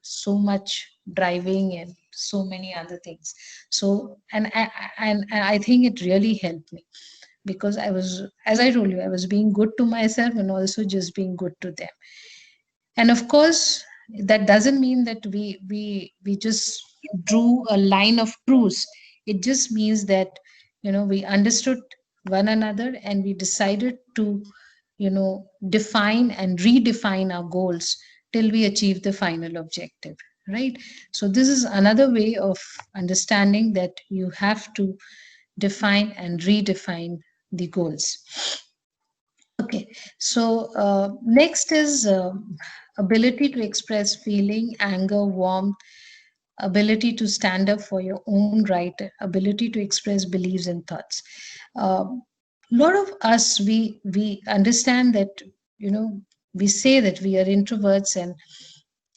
so much driving and so many other things. So and I think it really helped me, because I was, as I told you, I was being good to myself and also just being good to them. And of course, that doesn't mean that we just drew a line of truce. It just means that, we understood one another, and we decided to, define and redefine our goals till we achieve the final objective. Right. So this is another way of understanding that you have to define and redefine the goals. Okay, so next is ability to express feeling, anger, warmth, ability to stand up for your own right, ability to express beliefs and thoughts. A lot of us, we understand that, we say that we are introverts, and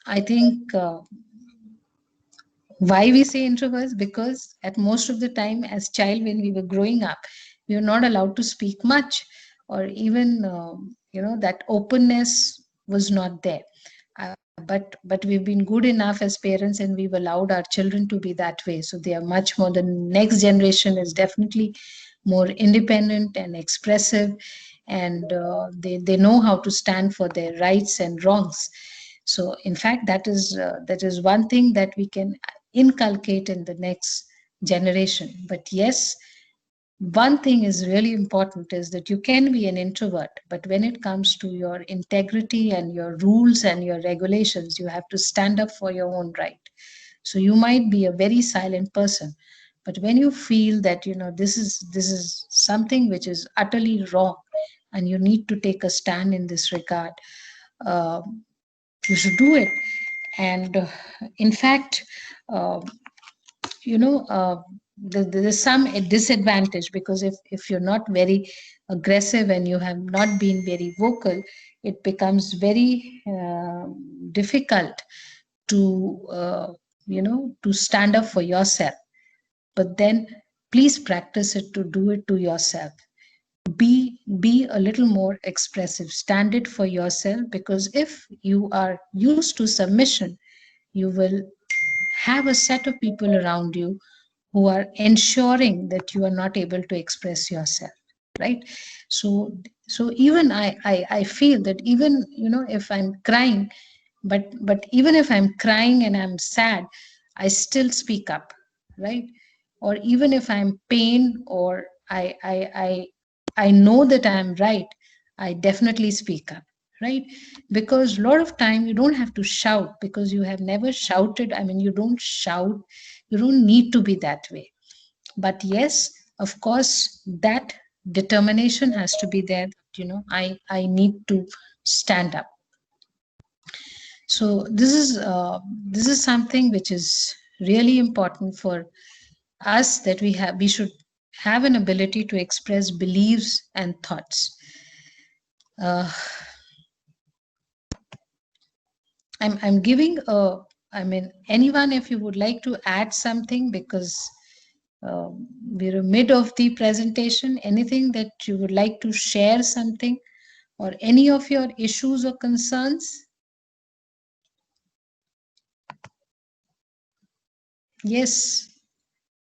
I think why we say introverts? Because at most of the time, as child, when we were growing up, we were not allowed to speak much, or even that openness was not there. But we've been good enough as parents, and we've allowed our children to be that way. So they are much more. The next generation is definitely more independent and expressive, and they know how to stand for their rights and wrongs. So in fact, that is one thing that we can inculcate in the next generation. But yes, one thing is really important, is that you can be an introvert, but when it comes to your integrity and your rules and your regulations, you have to stand up for your own right. So you might be a very silent person, but when you feel that, this is something which is utterly wrong, and you need to take a stand in this regard, uh, you should do it. And in fact, uh, you know uh, there's some disadvantage, because if you're not very aggressive and you have not been very vocal, it becomes very difficult to to stand up for yourself. But then please practice it to do it to yourself. Be a little more expressive, stand it for yourself, because if you are used to submission, you will have a set of people around you who are ensuring that you are not able to express yourself, right? So even I feel that, even if I'm crying, but even if I'm crying and I'm sad, I still speak up, right? Or even if I'm pain, or I know that I'm right, I definitely speak up, right? Because a lot of time you don't have to shout, because you have never shouted. I mean, you don't shout, you don't need to be that way. But yes, of course, that determination has to be there. I need to stand up. So this is something which is really important for us, that we should have an ability to express beliefs and thoughts. uh, I'm giving I mean, anyone, if you would like to add something, because we're mid of the presentation, anything that you would like to share, something, or any of your issues or concerns? Yes,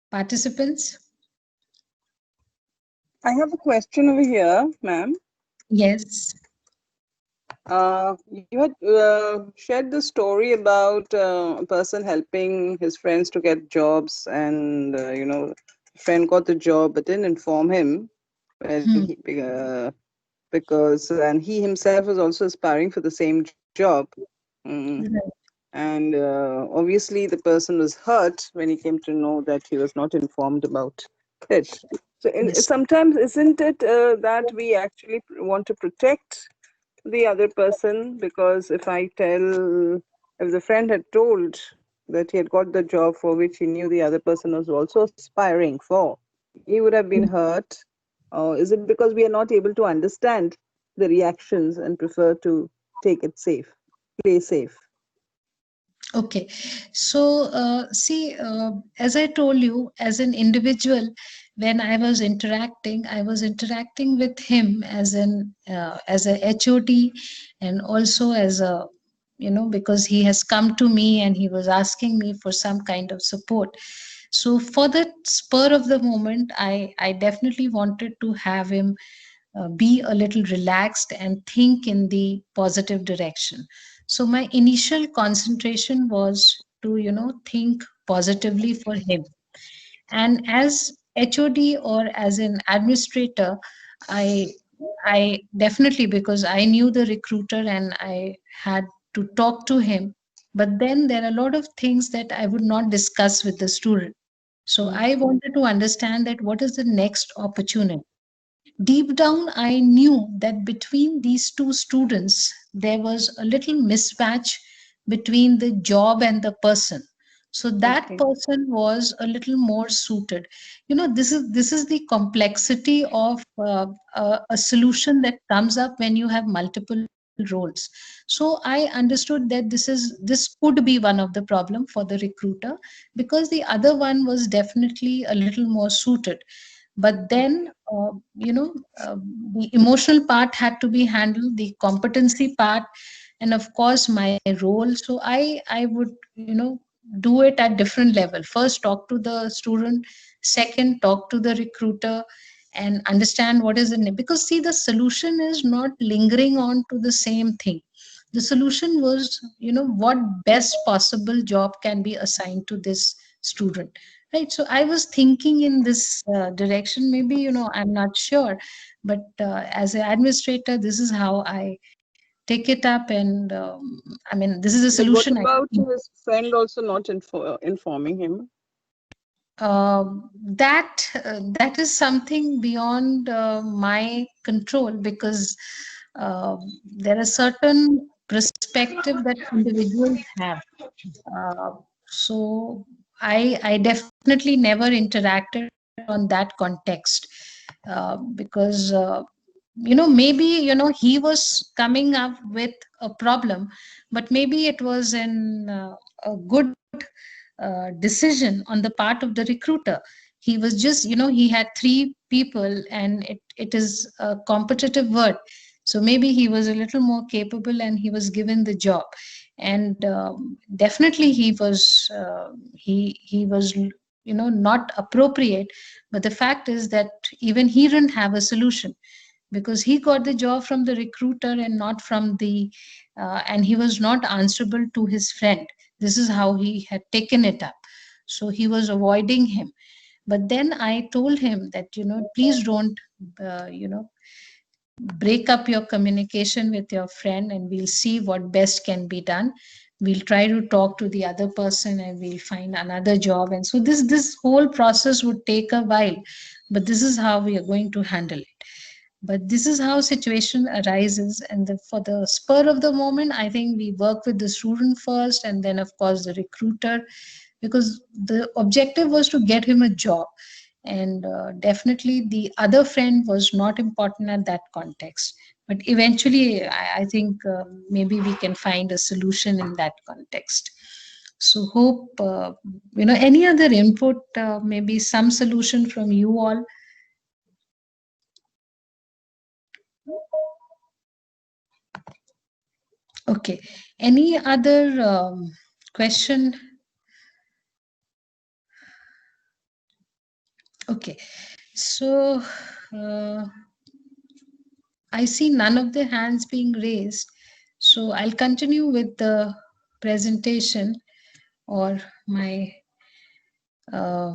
participants. I have a question over here, ma'am. Yes. You had shared the story about a person helping his friends to get jobs, and friend got the job but didn't inform him when Hmm. because and he himself was also aspiring for the same job. Mm. Right. And obviously the person was hurt when he came to know that he was not informed about it. So Yes. sometimes isn't it that we actually want to protect the other person? Because if the friend had told that he had got the job for which he knew the other person was also aspiring for, he would have been hurt. Or is it because we are not able to understand the reactions and prefer to take it safe, play safe? Okay. So, see, as I told you, as an individual, when I was interacting with him as a HOD, and also as a, because he has come to me and he was asking me for some kind of support. So, for the spur of the moment, I definitely wanted to have him be a little relaxed and think in the positive direction. So my initial concentration was to, think positively for him. And as HOD, or as an administrator, I I definitely, because I knew the recruiter and I had to talk to him. But then there are a lot of things that I would not discuss with the student. So I wanted to understand that what is the next opportunity. Deep down, I knew that between these two students, there was a little mismatch between the job and the person. So that Okay. person was a little more suited. This is the complexity of a solution that comes up when you have multiple roles. So I understood that this could be one of the problem for the recruiter, because the other one was definitely a little more suited. But then the emotional part had to be handled, the competency part, and of course my role. So I would do it at different level. First, talk to the student. Second, talk to the recruiter and understand what is the because see, the solution is not lingering on to the same thing. The solution was, what best possible job can be assigned to this student, right? So I was thinking in this direction. Maybe, I'm not sure, but as an administrator, this is how I take it up. And I mean, this is a But what solution I about think. his friend also not informing him? That is something beyond my control, because uh, there are certain perspective that individuals have. Uh, so I definitely never interacted on that context, because maybe he was coming up with a problem, but maybe it was a good decision on the part of the recruiter. He was just, he had three people, and it is a competitive world. So maybe he was a little more capable and he was given the job. And definitely he was not appropriate. But the fact is that even he didn't have a solution, because he got the job from the recruiter and not from the and he was not answerable to his friend. This is how he had taken it up. So he was avoiding him. But then I told him that, please don't break up your communication with your friend, and we'll see what best can be done. We'll try to talk to the other person and we'll find another job. And so this whole process would take a while, but this is how we are going to handle it. But this is how situation arises. And for the spur of the moment, I think we work with the student first, and then of course the recruiter, because the objective was to get him a job. And definitely the other friend was not important at that context. But eventually I think maybe we can find a solution in that context. So hope any other input, maybe some solution from you all. Okay. Any other question? Okay. So I see none of the hands being raised. So I'll continue with the presentation or my uh,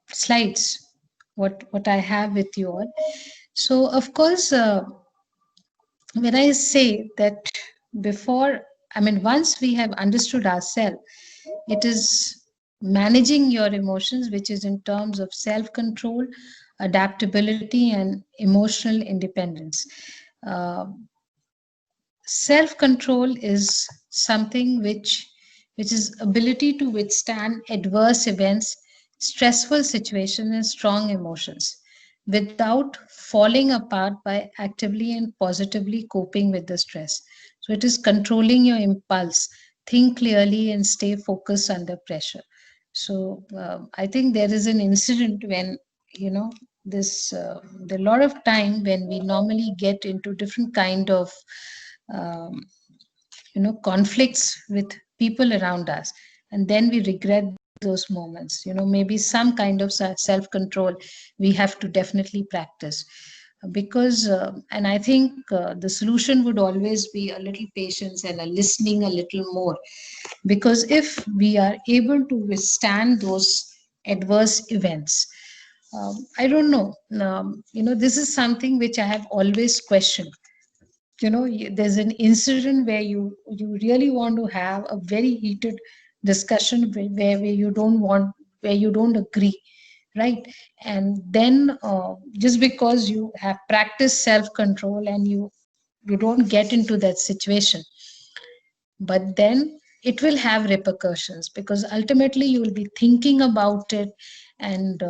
slides, what I have with you all. So of course, when I say that before, I mean, once we have understood ourselves, it is managing your emotions, which is in terms of self control, adaptability, and emotional independence. Uh, Self control is something which is ability to withstand adverse events, stressful situations, and strong emotions without falling apart by actively and positively coping with the stress. So it is controlling your impulse, think clearly, and stay focused under pressure. So I think there is an incident when this there are a lot of time when we normally get into different kind of um, conflicts with people around us, and then we regret those moments. Maybe some kind of self control we have to definitely practice, because and I think the solution would always be a little patience and a listening a little more. Because if we are able to withstand those adverse events, I don't know, this is something which I have always questioned. There's an incident where you really want to have a very heated discussion where you don't want, where you don't agree, right? And then just because you have practiced self control and you don't get into that situation, but then it will have repercussions, because ultimately you will be thinking about it, and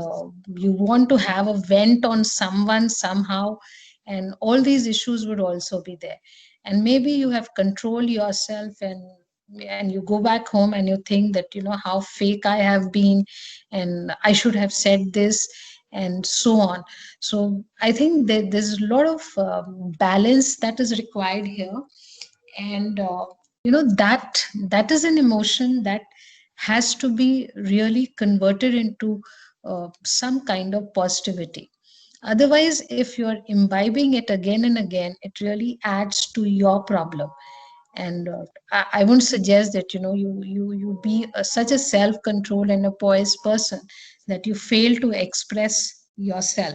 you want to have a vent on someone somehow, and all these issues would also be there. And maybe you have controlled yourself, and you go back home and you think that how fake I have been, and I should have said this, and so on. So I think that there's a lot of balance that is required here. And that is an emotion that has to be really converted into some kind of positivity. Otherwise, if you're imbibing it again and again, it really adds to your problem. And I won't suggest that you be such a self control and a poised person that you fail to express yourself.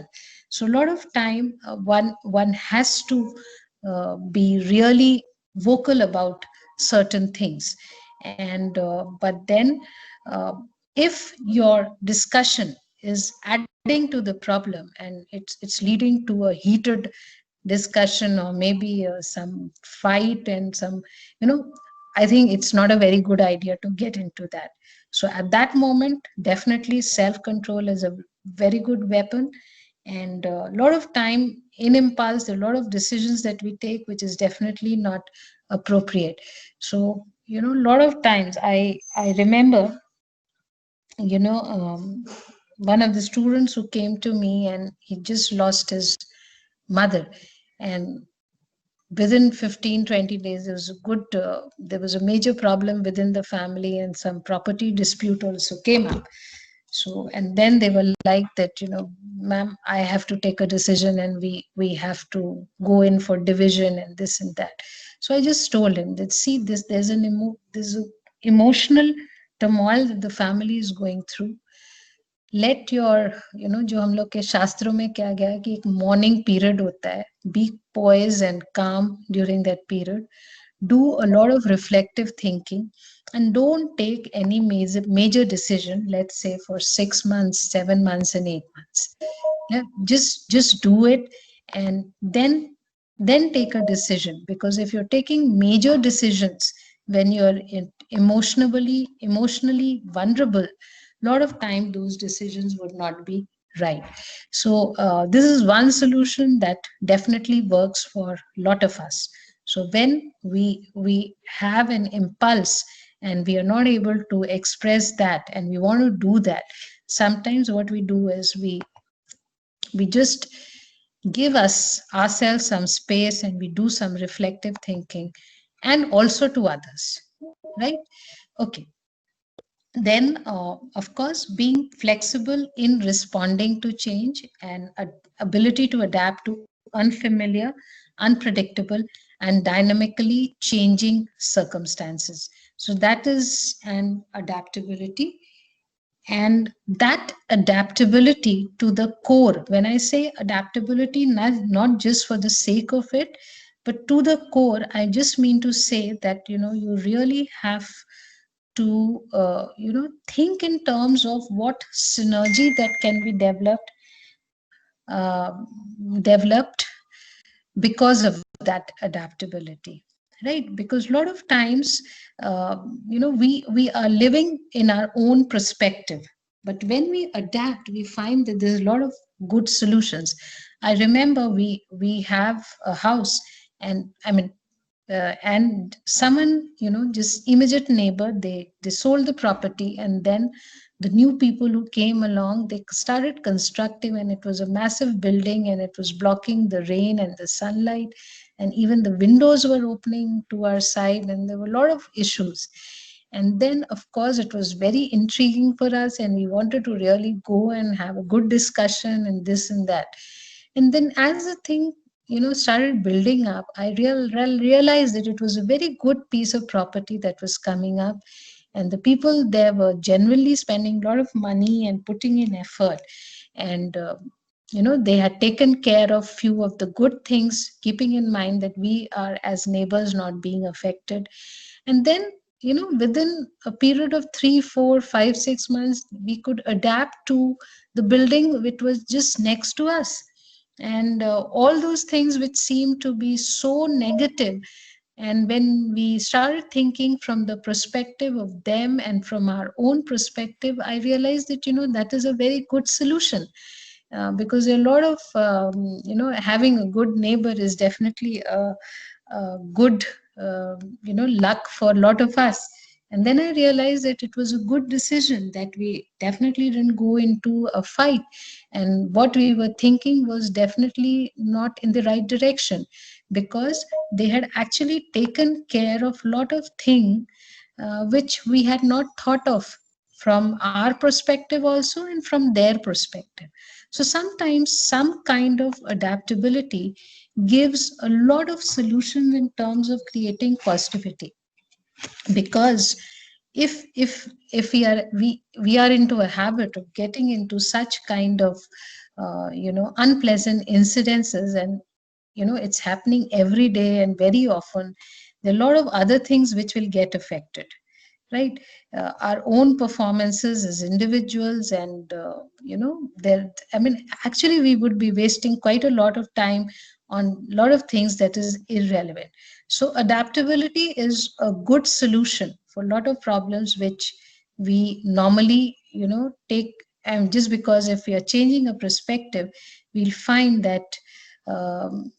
So a lot of time one has to be really vocal about certain things. And but then uh, if your discussion is adding to the problem, and it's leading to a heated discussion, or maybe some fight and some you know I think it's not a very good idea to get into that. So at that moment, definitely self control is a very good weapon. And a lot of time in impulse, there are a lot of decisions that we take which is definitely not appropriate. So, a lot of times I remember, one of the students who came to me and he just lost his mother. And within 15-20 days there was a major problem within the family, and some property dispute also came up. So, and then they were like that, ma'am, I have to take a decision, and we have to go in for division and this and that. So I just told him that, see, there's a emotional turmoil that the family is going through. Let your जो हम लोग के शास्त्रों में क्या गया है कि एक मॉर्निंग पीरियड होता है, B poised and calm during that period, do a lot of reflective thinking, and don't take any major decision, let's say for 6 months, 7 months and 8 months. Yeah, just do it, and then take a decision. Because if you're taking major decisions when you're emotionally vulnerable, a lot of time those decisions would not be right. So this is one solution that definitely works for a lot of us. So when we have an impulse and we are not able to express that and we want to do that, sometimes what we do is we just give us ourselves some space and we do some reflective thinking, and also to others, right? Okay. Then of course, being flexible in responding to change, and ability to adapt to unfamiliar, unpredictable, and dynamically changing circumstances. So that is an adaptability. And that adaptability to the core, when I say adaptability, not just for the sake of it, but to the core, I just mean to say that you really have to think in terms of what synergy that can be uh, developed because of that adaptability, right? Because a lot of times, we are living in our own perspective, but when we adapt, we find that there's a lot of good solutions. I remember we have a house, and I mean, and someone, just immediate neighbor, they sold the property, and then the new people who came along, they started constructing, and it was a massive building, and it was blocking the rain and the sunlight, and even the windows were opening to our side, and there were a lot of issues. And then of course it was very intriguing for us, and we wanted to really go and have a good discussion and this and that. And then as the thing started building up, I realized that it was a very good piece of property that was coming up, and the people there were genuinely spending a lot of money and putting in effort. And they had taken care of few of the good things, keeping in mind that we are as neighbors not being affected. And then within a period of 3, 4, 5, 6 months, we could adapt to the building which was just next to us. And all those things which seemed to be so negative, and when we started thinking from the perspective of them and from our own perspective, I realized that that is a very good solution. Because a lot of having a good neighbor is definitely a good luck for a lot of us. And then I realized that it was a good decision, that we definitely didn't go into a fight, and what we were thinking was definitely not in the right direction, because they had actually taken care of a lot of things which we had not thought of from our perspective also, and from their perspective. So sometimes some kind of adaptability gives a lot of solutions in terms of creating positivity. Because if we are into a habit of getting into such kind of unpleasant incidences, and it's happening every day and very often, there are a lot of other things which will get affected, right? Our own performances as individuals, and there, I mean, actually we would be wasting quite a lot of time on a lot of things that is irrelevant. So adaptability is a good solution for a lot of problems which we normally, take. And just because if we are changing a perspective, we'll find that um,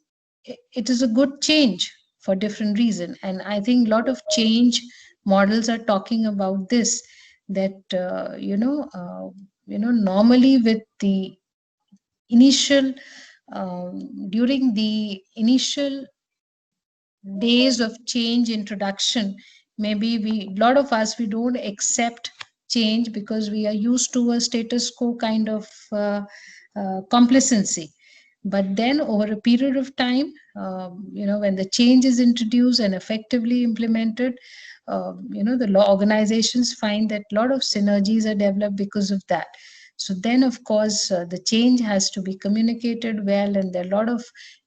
it is a good change for different reason. And I think a lot of change models are talking about this, that normally with the initial during the initial days of change introduction, maybe we lot of us, we don't accept change because we are used to a status quo kind of complacency. But then over a period of time, when the change is introduced and effectively implemented, the law organizations find that a lot of synergies are developed because of that. So then of course the change has to be communicated well, and there are a lot of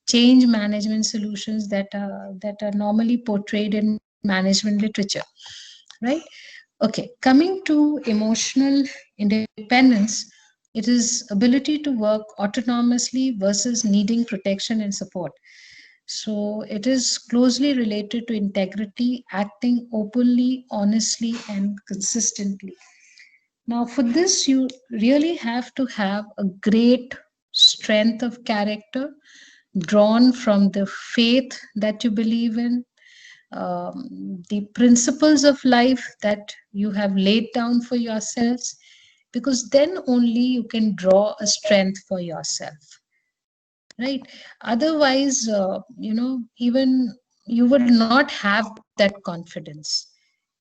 change management solutions that are normally portrayed in management literature, right? Okay, coming to emotional independence, it is ability to work autonomously versus needing protection and support. So it is closely related to integrity, acting openly, honestly, and consistently. Now, for this, you really have to have a great strength of character drawn from the faith that you believe in, the principles of life that you have laid down for yourselves, because then only you can draw a strength for yourself, right? Otherwise, even you will not have that confidence,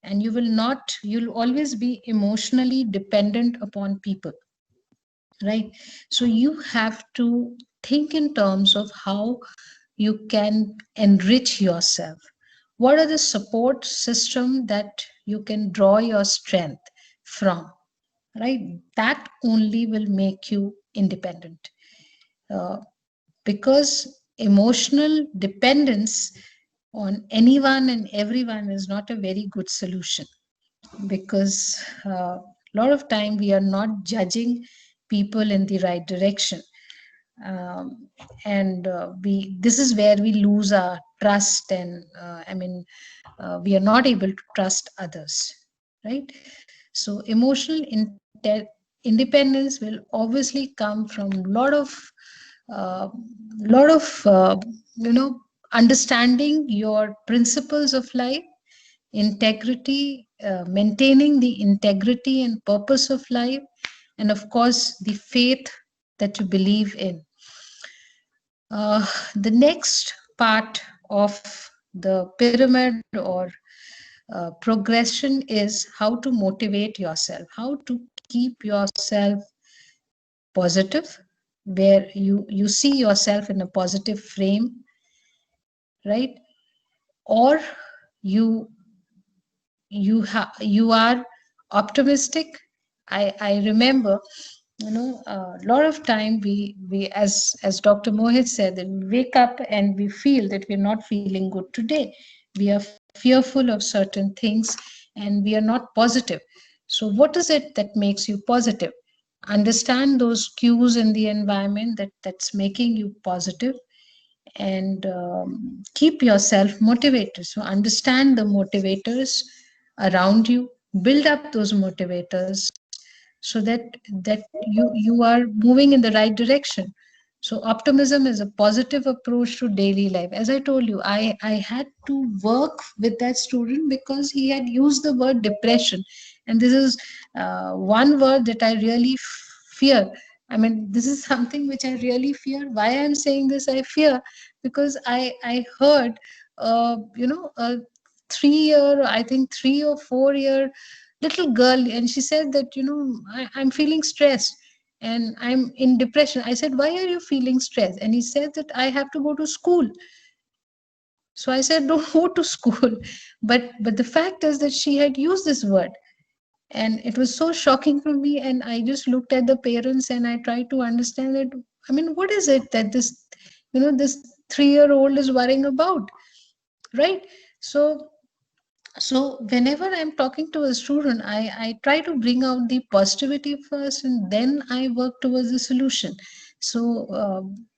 and you'll always be emotionally dependent upon people, right? So you have to think in terms of how you can enrich yourself. What are the support system that you can draw your strength from, right? That only will make you independent. uh, because emotional dependence on anyone and everyone is not a very good solution, because a lot of time we are not judging people in the right direction. And we this is where we lose our trust, and we are not able to trust others, right? So emotional independence will obviously come from uh, lot of understanding your principles of life, integrity, maintaining the integrity and purpose of life, and of course the faith that you believe in. The next part of the pyramid or progression is how to motivate yourself, how to keep yourself positive, where you see yourself in a positive frame, right? Or you you are optimistic. I remember, a lot of time we as Dr. Mohit said, that we wake up and we feel that we're not feeling good today. We are fearful of certain things, and we are not positive. So what is it that makes you positive? Understand those cues in the environment that's making you positive, and keep yourself motivated. So understand the motivators around you, build up those motivators, so that you are moving in the right direction. So optimism is a positive approach to daily life. As I told you, I had to work with that student because he had used the word depression, and this is one word that I really fear. I mean, this is something which I really fear. Why I'm saying this, I fear because I heard, a 3 year, I think 3 or 4 year little girl, and she said that, I'm feeling stressed and I'm in depression. I said, why are you feeling stressed? And he said that I have to go to school. So I said, don't go to school. But the fact is that she had used this word, and it was so shocking for me. And I just looked at the parents and I tried to understand it. I mean, what is it that this 3-year-old is worrying about, right? So so whenever I'm talking to a student, I try to bring out the positivity first, and then I work towards the solution. So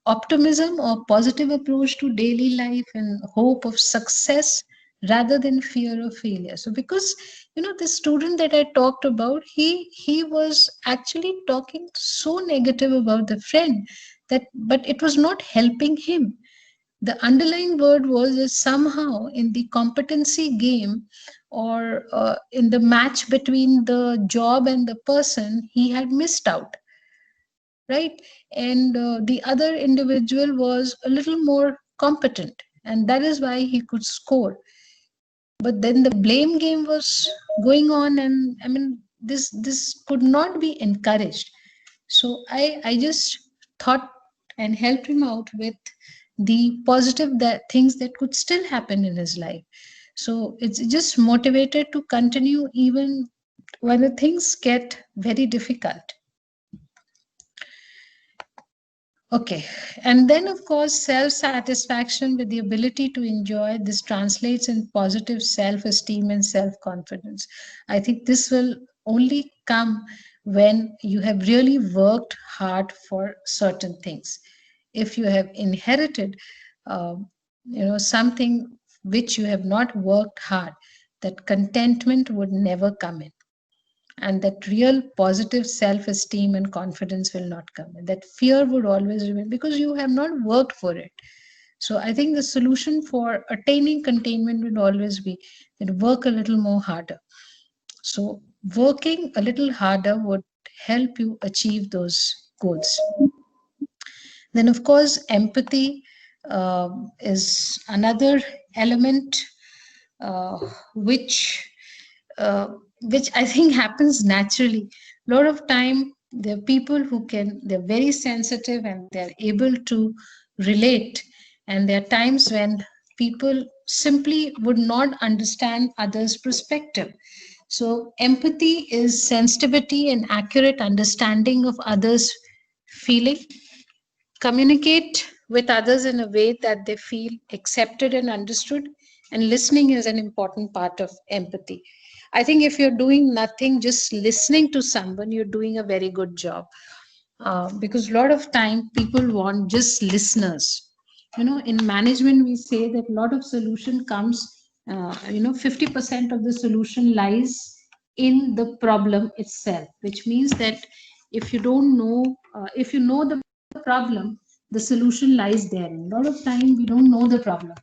optimism or positive approach to daily life and hope of success rather than fear of failure. So because the student that I talked about, he was actually talking so negative about the friend, that but it was not helping him. The underlying word was that somehow in the competency game, or in the match between the job and the person, he had missed out, right? And the other individual was a little more competent, and that is why he could score. But then the blame game was going on, and I mean, this could not be encouraged. So I just thought and helped him out with the positive that things that could still happen in his life. So it's just motivated to continue even when the things get very difficult. Okay. And then, of course, self satisfaction with the ability to enjoy this translates in positive self esteem and self confidence. I think this will only come when you have really worked hard for certain things. If you have inherited, something which you have not worked hard, that contentment would never come in, and that real positive self esteem and confidence will not come, and that fear would always remain because you have not worked for it. So I think the solution for attaining containment would always be that work a little more harder. So working a little harder would help you achieve those goals. Then, of course, empathy is another element, uh, which uh, which I think happens naturally. A lot of time, there are people who they're very sensitive and they're able to relate. And there are times when people simply would not understand others' perspective. So, empathy is sensitivity and accurate understanding of others' feeling. Communicate with others in a way that they feel accepted and understood. And listening is an important part of empathy. I think if you're doing nothing, just listening to someone, you're doing a very good job. Because a lot of time people want just listeners. In management, we say that a lot of solution comes, 50% of the solution lies in the problem itself, which means that if you don't know, if you know the problem, the solution lies there. And a lot of time we don't know the problem,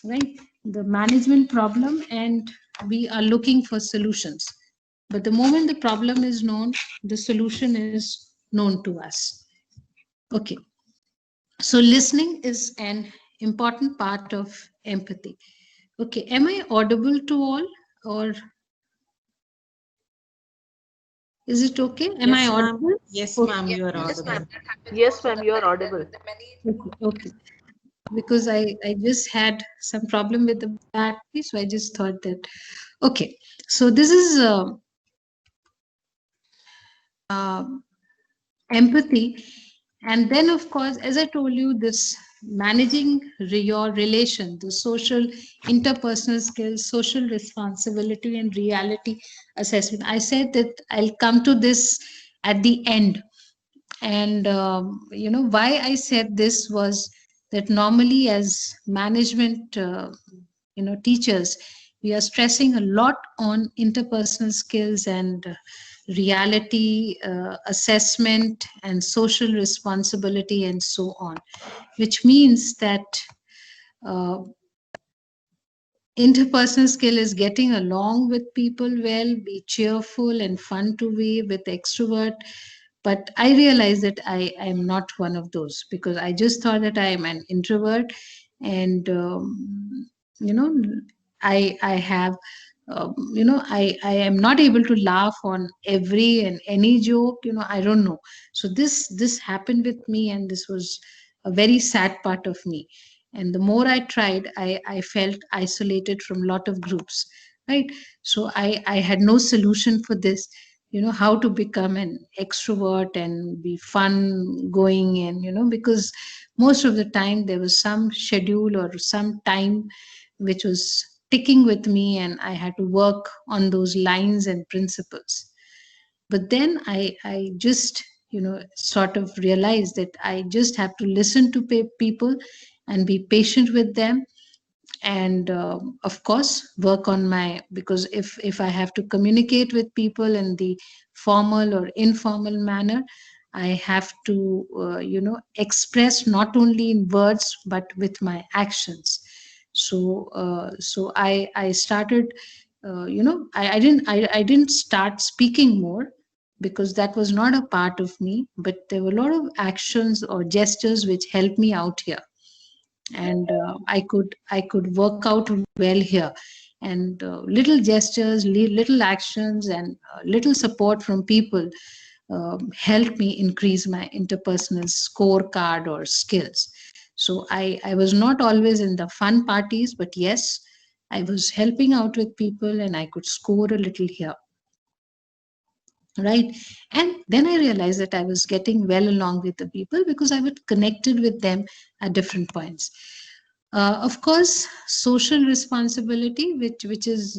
right? The management problem, and we are looking for solutions. But the moment the problem is known, the solution is known to us. Okay. So listening is an important part of empathy. Okay. Am I audible to all, or is it okay? Am I Yes, ma'am. audible? Yes, Okay. ma'am, you are Yes, audible. ma'am. Yes, ma'am, you are audible. Okay. Okay. Because I just had some problem with the battery, so I just thought that. Okay. So this is uh, empathy. And then, of course, as I told you, this managing your relation, the social interpersonal skills, social responsibility, and reality assessment. I said that I'll come to this at the end. And why I said this was that normally as management teachers, we are stressing a lot on interpersonal skills and reality assessment and social responsibility and so on, which means that uh, interpersonal skill is getting along with people well, be cheerful and fun to be with extrovert. But I realize that I am not one of those, because I just thought that I am an introvert. And you know I have I am not able to laugh on every and any joke. I don't know. So this happened with me, and this was a very sad part of me. And the more I tried, I felt isolated from a lot of groups, right? So I had no solution for this, how to become an extrovert and be fun going. And because most of the time there was some schedule or some time which was ticking with me, and I had to work on those lines and principles. But then I just sort of realized that I just have to listen to people and be patient with them, and of course work on my, because if I have to communicate with people in the formal or informal manner, I have to express not only in words but with my actions. So I started, I didn't start speaking more, because that was not a part of me, but there were a lot of actions or gestures which helped me out here, and I could work out well here, and little gestures, little actions, and little support from people helped me increase my interpersonal scorecard or skills. So I was not always in the fun parties, but yes, I was helping out with people and I could score a little here, right? And then I realized that I was getting well along with the people because I would connected with them at different points. Of course, social responsibility, which is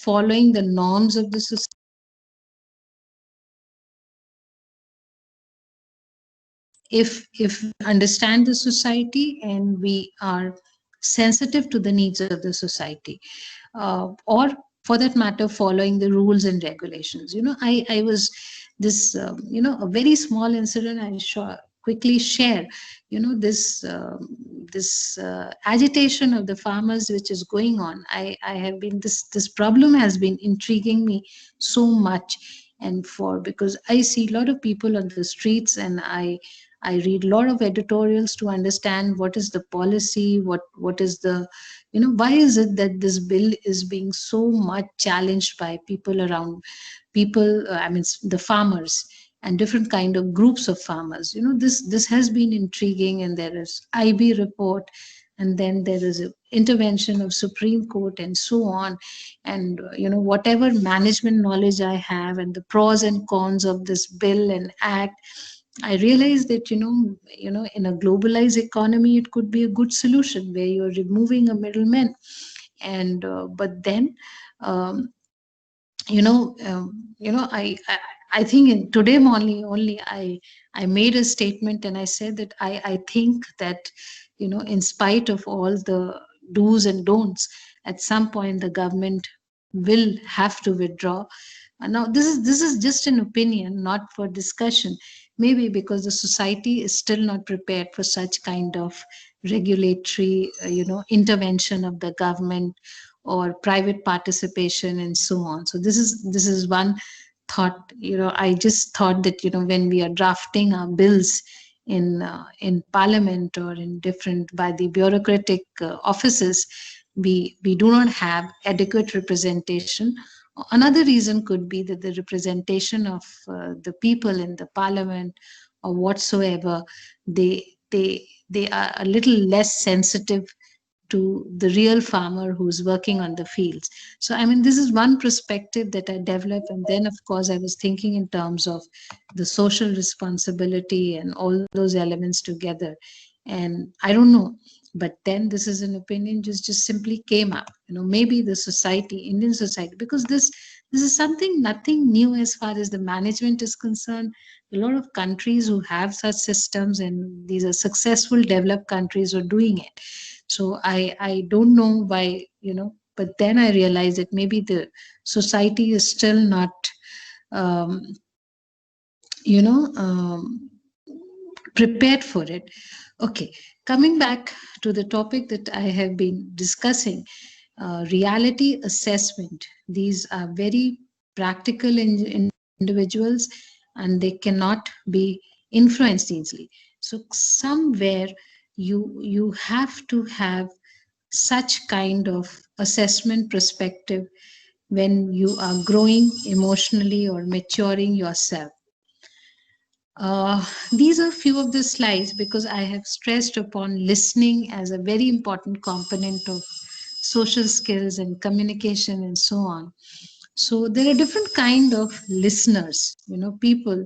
following the norms of the society. If we understand the society and we are sensitive to the needs of the society, or for that matter following the rules and regulations, I was this a very small incident I quickly share. This agitation of the farmers which is going on, I have been, this problem has been intriguing me so much. And for, because I see a lot of people on the streets, and I read a lot of editorials to understand what is the policy, what is the, why is it that this bill is being so much challenged by people around, people, I mean the farmers and different kind of groups of farmers. This has been intriguing, and there is IB report, and then there is a intervention of Supreme Court and so on. And whatever management knowledge I have, and the pros and cons of this bill and act, I realized that in a globalized economy, it could be a good solution where you're removing a middleman. And but then, um, I think in today morning only I made a statement, and I said that I think that in spite of all the do's and don'ts, at some point the government will have to withdraw. Now this is just an opinion, not for discussion. Maybe because the society is still not prepared for such kind of regulatory intervention of the government or private participation and so on. So this is one thought. I just thought that when we are drafting our bills in parliament or in different by the bureaucratic offices, we do not have adequate representation. Another reason could be that the representation of the people in the parliament or whatsoever, they are a little less sensitive to the real farmer who's working on the fields. So, I mean, this is one perspective that I developed. And then, of course, I was thinking in terms of the social responsibility and all those elements together. And I don't know, but then this is an opinion just simply came up. Maybe the society, Indian society, because this is something nothing new as far as the management is concerned. A lot of countries who have such systems, and these are successful developed countries, are doing it. So I don't know why, but then I realized that maybe the society is still not um, you know um, prepared for it. Okay, coming back to the topic that I have been discussing, reality assessment. These are very practical individuals, and they cannot be influenced easily. So somewhere you have to have such kind of assessment perspective when you are growing emotionally or maturing yourself. These are few of the slides because I have stressed upon listening as a very important component of social skills and communication and so on. So there are different kind of listeners, people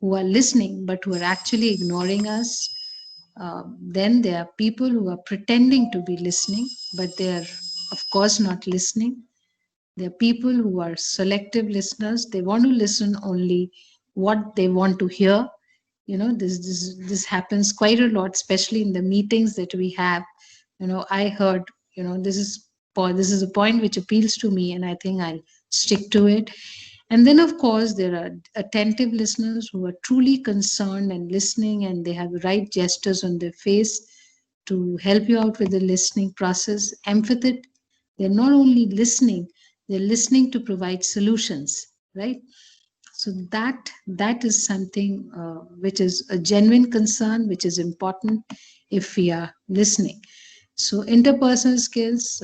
who are listening but who are actually ignoring us. Then there are people who are pretending to be listening, but they are, of course, not listening. There are people who are selective listeners. They want to listen only what they want to hear. This happens quite a lot, especially in the meetings that we have. I heard, this is a point which appeals to me, and I think I'll stick to it. And then, of course, there are attentive listeners who are truly concerned and listening, and they have the right gestures on their face to help you out with the listening process. Empathetic, they're not only listening, they're listening to provide solutions, right? So that is something which is a genuine concern, which is important if we are listening. So interpersonal skills,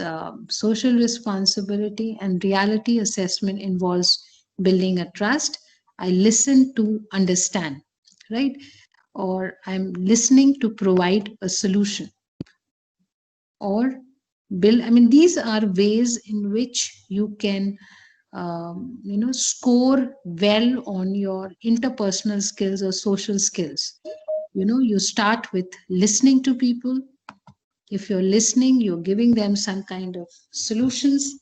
social responsibility, and reality assessment involves building a trust. I listen to understand, right? Or I'm listening to provide a solution, or build. I mean, these are ways in which you can score well on your interpersonal skills or social skills. You start with listening to people. If you're listening, you're giving them some kind of solutions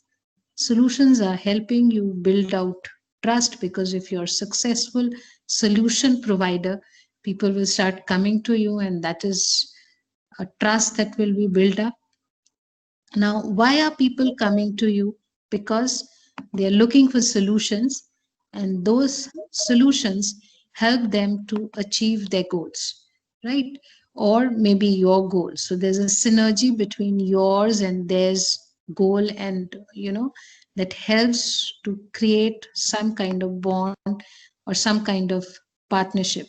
are helping you build out trust, because if you're a successful solution provider, people will start coming to you, and that is a trust that will be built up. Now, why are people coming to you? Because they are looking for solutions, and those solutions help them to achieve their goals, right? Or maybe your goals. So there's a synergy between yours and theirs goal, and that helps to create some kind of bond or some kind of partnership.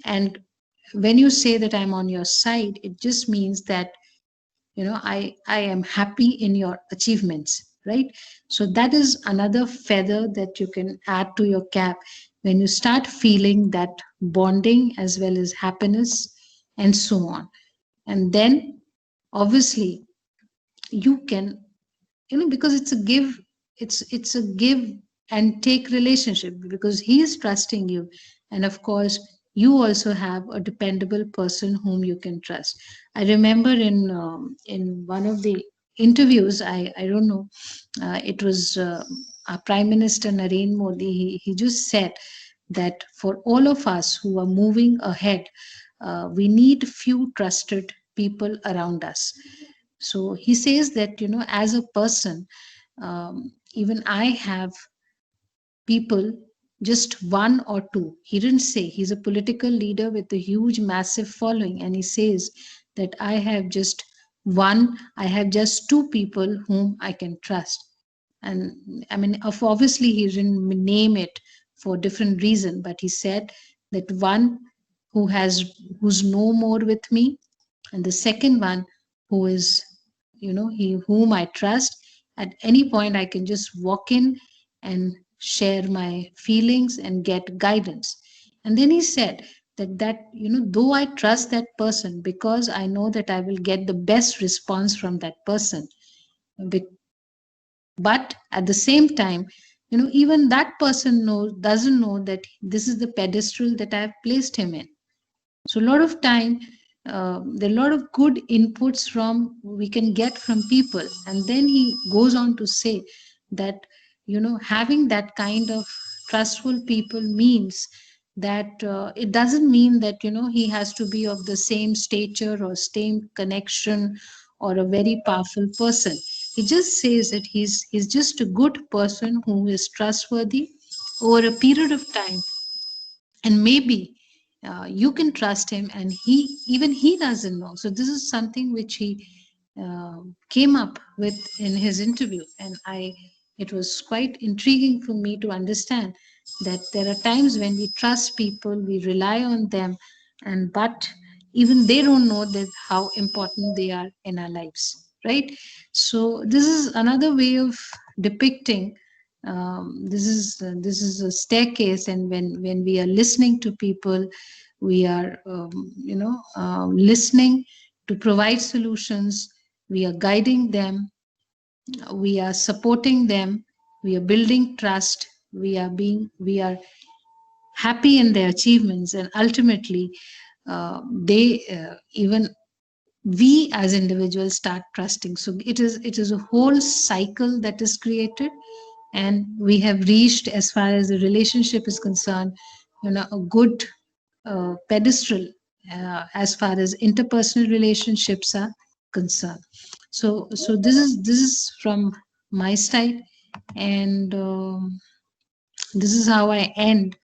And when you say that I'm on your side, it just means that I am happy in your achievements, right? So that is another feather that you can add to your cap when you start feeling that bonding as well as happiness and so on. And then obviously you can, because it's a give and take relationship, because he is trusting you, and of course you also have a dependable person whom you can trust. I remember in one of the interviews, I don't know, it was our Prime Minister Narendra Modi. He just said that for all of us who are moving ahead, we need few trusted people around us. So he says that, as a person, even I have people, just one or two. He didn't say he's a political leader with a huge, massive following, and he says that I have just two people whom I can trust. And I mean, obviously, he didn't name it for different reason, but he said that one who's no more with me, and the second one who is, he whom I trust. At any point I can just walk in and share my feelings and get guidance. And then he said that though I trust that person, because I know that I will get the best response from that person, but at the same time, even that person doesn't know that this is the pedestal that I have placed him in. So a lot of time, there are a lot of good inputs from we can get from people. And then he goes on to say that having that kind of trustful people means that it doesn't mean that he has to be of the same stature or same connection or a very powerful person. He just says that he's just a good person who is trustworthy over a period of time, and maybe you can trust him, and he doesn't know. So this is something which he came up with in his interview, and it was quite intriguing for me to understand that there are times when we trust people, we rely on them, and but even they don't know that how important they are in our lives, right? So this is another way of depicting, this is a staircase, and when we are listening to people, we are listening to provide solutions, we are guiding them, we are supporting them, we are building trust, we are happy in their achievements, and ultimately they even we as individuals start trusting. So it is a whole cycle that is created, and we have reached, as far as the relationship is concerned, a good pedestal as far as interpersonal relationships are concerned. So this is from my side, and this is how I end